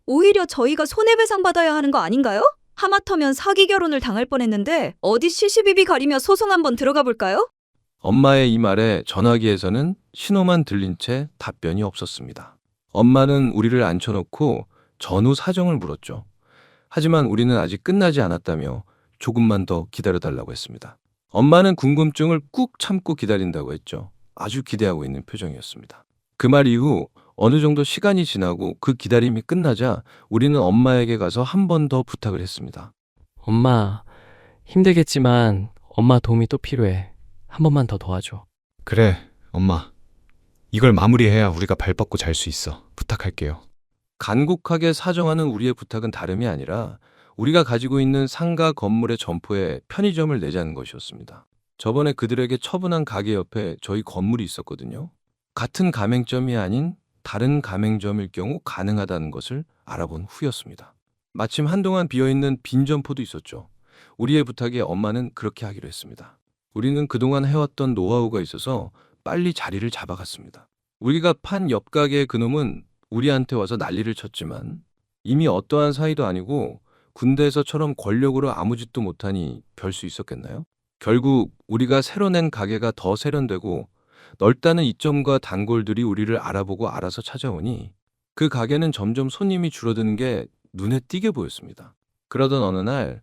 오히려 저희가 손해배상 받아야 하는 거 아닌가요? 하마터면 사기 결혼을 당할 뻔했는데 어디 시시비비 가리며 소송 한번 들어가 볼까요? 엄마의 이 말에 전화기에서는 신호만 들린 채 답변이 없었습니다. 엄마는 우리를 앉혀놓고 전후 사정을 물었죠. 하지만 우리는 아직 끝나지 않았다며 조금만 더 기다려달라고 했습니다. 엄마는 궁금증을 꾹 참고 기다린다고 했죠. 아주 기대하고 있는 표정이었습니다. 그 말 이후 어느 정도 시간이 지나고 그 기다림이 끝나자 우리는 엄마에게 가서 한 번 더 부탁을 했습니다. 엄마, 힘들겠지만 엄마 도움이 또 필요해. 한 번만 더 도와줘. 그래, 엄마. 이걸 마무리해야 우리가 발 뻗고 잘 수 있어. 부탁할게요. 간곡하게 사정하는 우리의 부탁은 다름이 아니라 우리가 가지고 있는 상가 건물의 점포에 편의점을 내자는 것이었습니다. 저번에 그들에게 처분한 가게 옆에 저희 건물이 있었거든요. 같은 가맹점이 아닌 다른 가맹점일 경우 가능하다는 것을 알아본 후였습니다. 마침 한동안 비어있는 빈 점포도 있었죠. 우리의 부탁에 엄마는 그렇게 하기로 했습니다. 우리는 그동안 해왔던 노하우가 있어서 빨리 자리를 잡아갔습니다. 우리가 판 옆 가게의 그놈은 우리한테 와서 난리를 쳤지만 이미 어떠한 사이도 아니고 군대에서처럼 권력으로 아무 짓도 못하니 별 수 있었겠나요? 결국 우리가 새로 낸 가게가 더 세련되고 넓다는 이점과 단골들이 우리를 알아보고 알아서 찾아오니 그 가게는 점점 손님이 줄어드는 게 눈에 띄게 보였습니다. 그러던 어느 날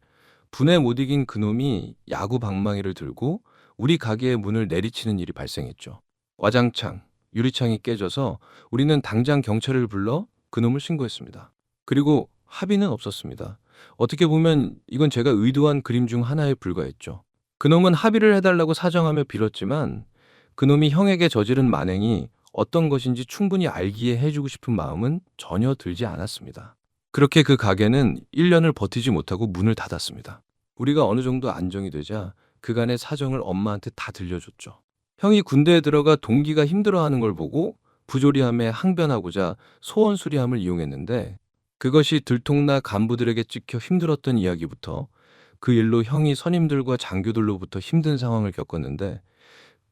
분에 못 이긴 그놈이 야구 방망이를 들고 우리 가게의 문을 내리치는 일이 발생했죠. 와장창, 유리창이 깨져서 우리는 당장 경찰을 불러 그놈을 신고했습니다. 그리고 합의는 없었습니다. 어떻게 보면 이건 제가 의도한 그림 중 하나에 불과했죠. 그놈은 합의를 해달라고 사정하며 빌었지만 그놈이 형에게 저지른 만행이 어떤 것인지 충분히 알기에 해주고 싶은 마음은 전혀 들지 않았습니다. 그렇게 그 가게는 1년을 버티지 못하고 문을 닫았습니다. 우리가 어느 정도 안정이 되자 그간의 사정을 엄마한테 다 들려줬죠. 형이 군대에 들어가 동기가 힘들어하는 걸 보고 부조리함에 항변하고자 소원 수리함을 이용했는데 그것이 들통나 간부들에게 찍혀 힘들었던 이야기부터 그 일로 형이 선임들과 장교들로부터 힘든 상황을 겪었는데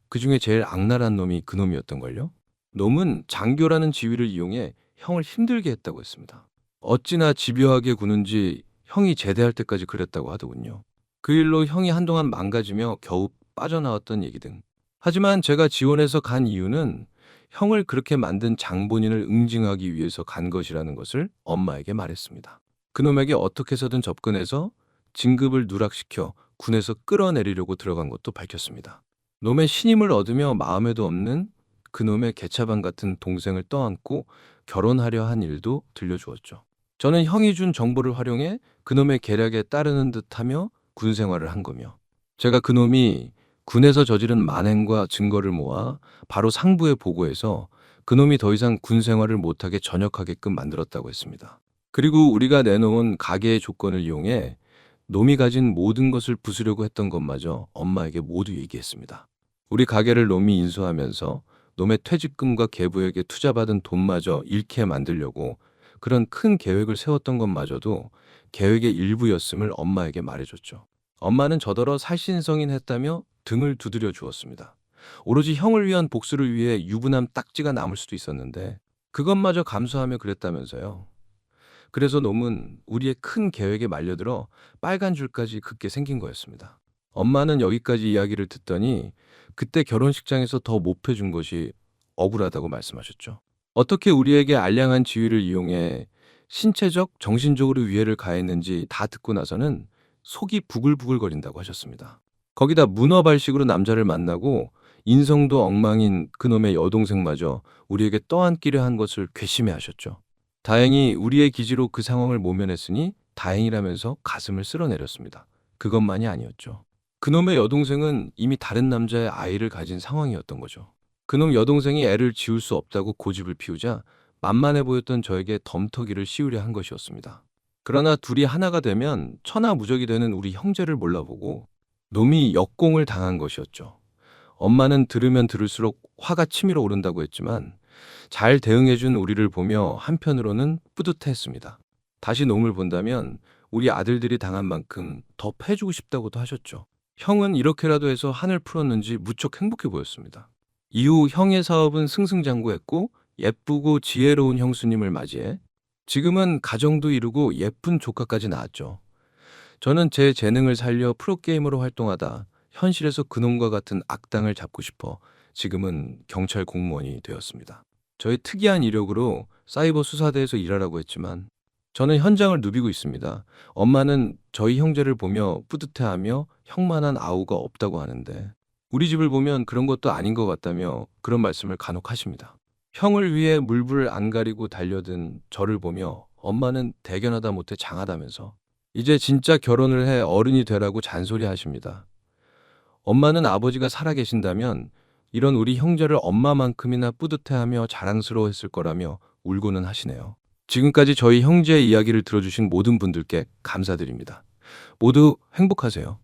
그중에 제일 악랄한 놈이 그놈이었던걸요. 놈은 장교라는 지위를 이용해 형을 힘들게 했다고 했습니다. 어찌나 집요하게 구는지 형이 제대할 때까지 그랬다고 하더군요. 그 일로 형이 한동안 망가지며 겨우 빠져나왔던 얘기 등. 하지만 제가 지원해서 간 이유는 형을 그렇게 만든 장본인을 응징하기 위해서 간 것이라는 것을 엄마에게 말했습니다. 그놈에게 어떻게 해서든 접근해서 진급을 누락시켜 군에서 끌어내리려고 들어간 것도 밝혔습니다. 놈의 신임을 얻으며 마음에도 없는 그놈의 개차반 같은 동생을 떠안고 결혼하려 한 일도 들려주었죠. 저는 형이 준 정보를 활용해 그놈의 계략에 따르는 듯하며 군 생활을 한 거며 제가 그놈이 군에서 저지른 만행과 증거를 모아 바로 상부에 보고해서 그놈이 더 이상 군 생활을 못하게 전역하게끔 만들었다고 했습니다. 그리고 우리가 내놓은 가게의 조건을 이용해 놈이 가진 모든 것을 부수려고 했던 것마저 엄마에게 모두 얘기했습니다. 우리 가게를 놈이 인수하면서 놈의 퇴직금과 계부에게 투자받은 돈마저 잃게 만들려고 그런 큰 계획을 세웠던 것마저도 계획의 일부였음을 엄마에게 말해줬죠. 엄마는 저더러 살신성인했다며 등을 두드려 주었습니다. 오로지 형을 위한 복수를 위해 유부남 딱지가 남을 수도 있었는데 그것마저 감수하며 그랬다면서요. 그래서 놈은 우리의 큰 계획에 말려들어 빨간 줄까지 긋게 생긴 거였습니다. 엄마는 여기까지 이야기를 듣더니 그때 결혼식장에서 더 못해준 것이 억울하다고 말씀하셨죠. 어떻게 우리에게 알량한 지위를 이용해 신체적, 정신적으로 위해를 가했는지 다 듣고 나서는 속이 부글부글거린다고 하셨습니다. 거기다 문어발식으로 남자를 만나고 인성도 엉망인 그놈의 여동생마저 우리에게 떠안기려 한 것을 괘씸해 하셨죠. 다행히 우리의 기지로 그 상황을 모면했으니 다행이라면서 가슴을 쓸어내렸습니다. 그것만이 아니었죠. 그놈의 여동생은 이미 다른 남자의 아이를 가진 상황이었던 거죠. 그놈 여동생이 애를 지울 수 없다고 고집을 피우자 만만해 보였던 저에게 덤터기를 씌우려 한 것이었습니다. 그러나 둘이 하나가 되면 천하무적이 되는 우리 형제를 몰라보고 놈이 역공을 당한 것이었죠. 엄마는 들으면 들을수록 화가 치밀어 오른다고 했지만 잘 대응해준 우리를 보며 한편으로는 뿌듯했습니다. 다시 놈을 본다면 우리 아들들이 당한 만큼 더 패주고 싶다고도 하셨죠. 형은 이렇게라도 해서 한을 풀었는지 무척 행복해 보였습니다. 이후 형의 사업은 승승장구했고 예쁘고 지혜로운 형수님을 맞이해 지금은 가정도 이루고 예쁜 조카까지 낳았죠. 저는 제 재능을 살려 프로게이머로 활동하다 현실에서 그놈과 같은 악당을 잡고 싶어 지금은 경찰 공무원이 되었습니다. 저의 특이한 이력으로 사이버 수사대에서 일하라고 했지만 저는 현장을 누비고 있습니다. 엄마는 저희 형제를 보며 뿌듯해하며 형만한 아우가 없다고 하는데 우리 집을 보면 그런 것도 아닌 것 같다며 그런 말씀을 간혹 하십니다. 형을 위해 물불 안 가리고 달려든 저를 보며 엄마는 대견하다 못해 장하다면서 이제 진짜 결혼을 해 어른이 되라고 잔소리하십니다. 엄마는 아버지가 살아계신다면 이런 우리 형제를 엄마만큼이나 뿌듯해하며 자랑스러워했을 거라며 울고는 하시네요. 지금까지 저희 형제의 이야기를 들어주신 모든 분들께 감사드립니다. 모두 행복하세요.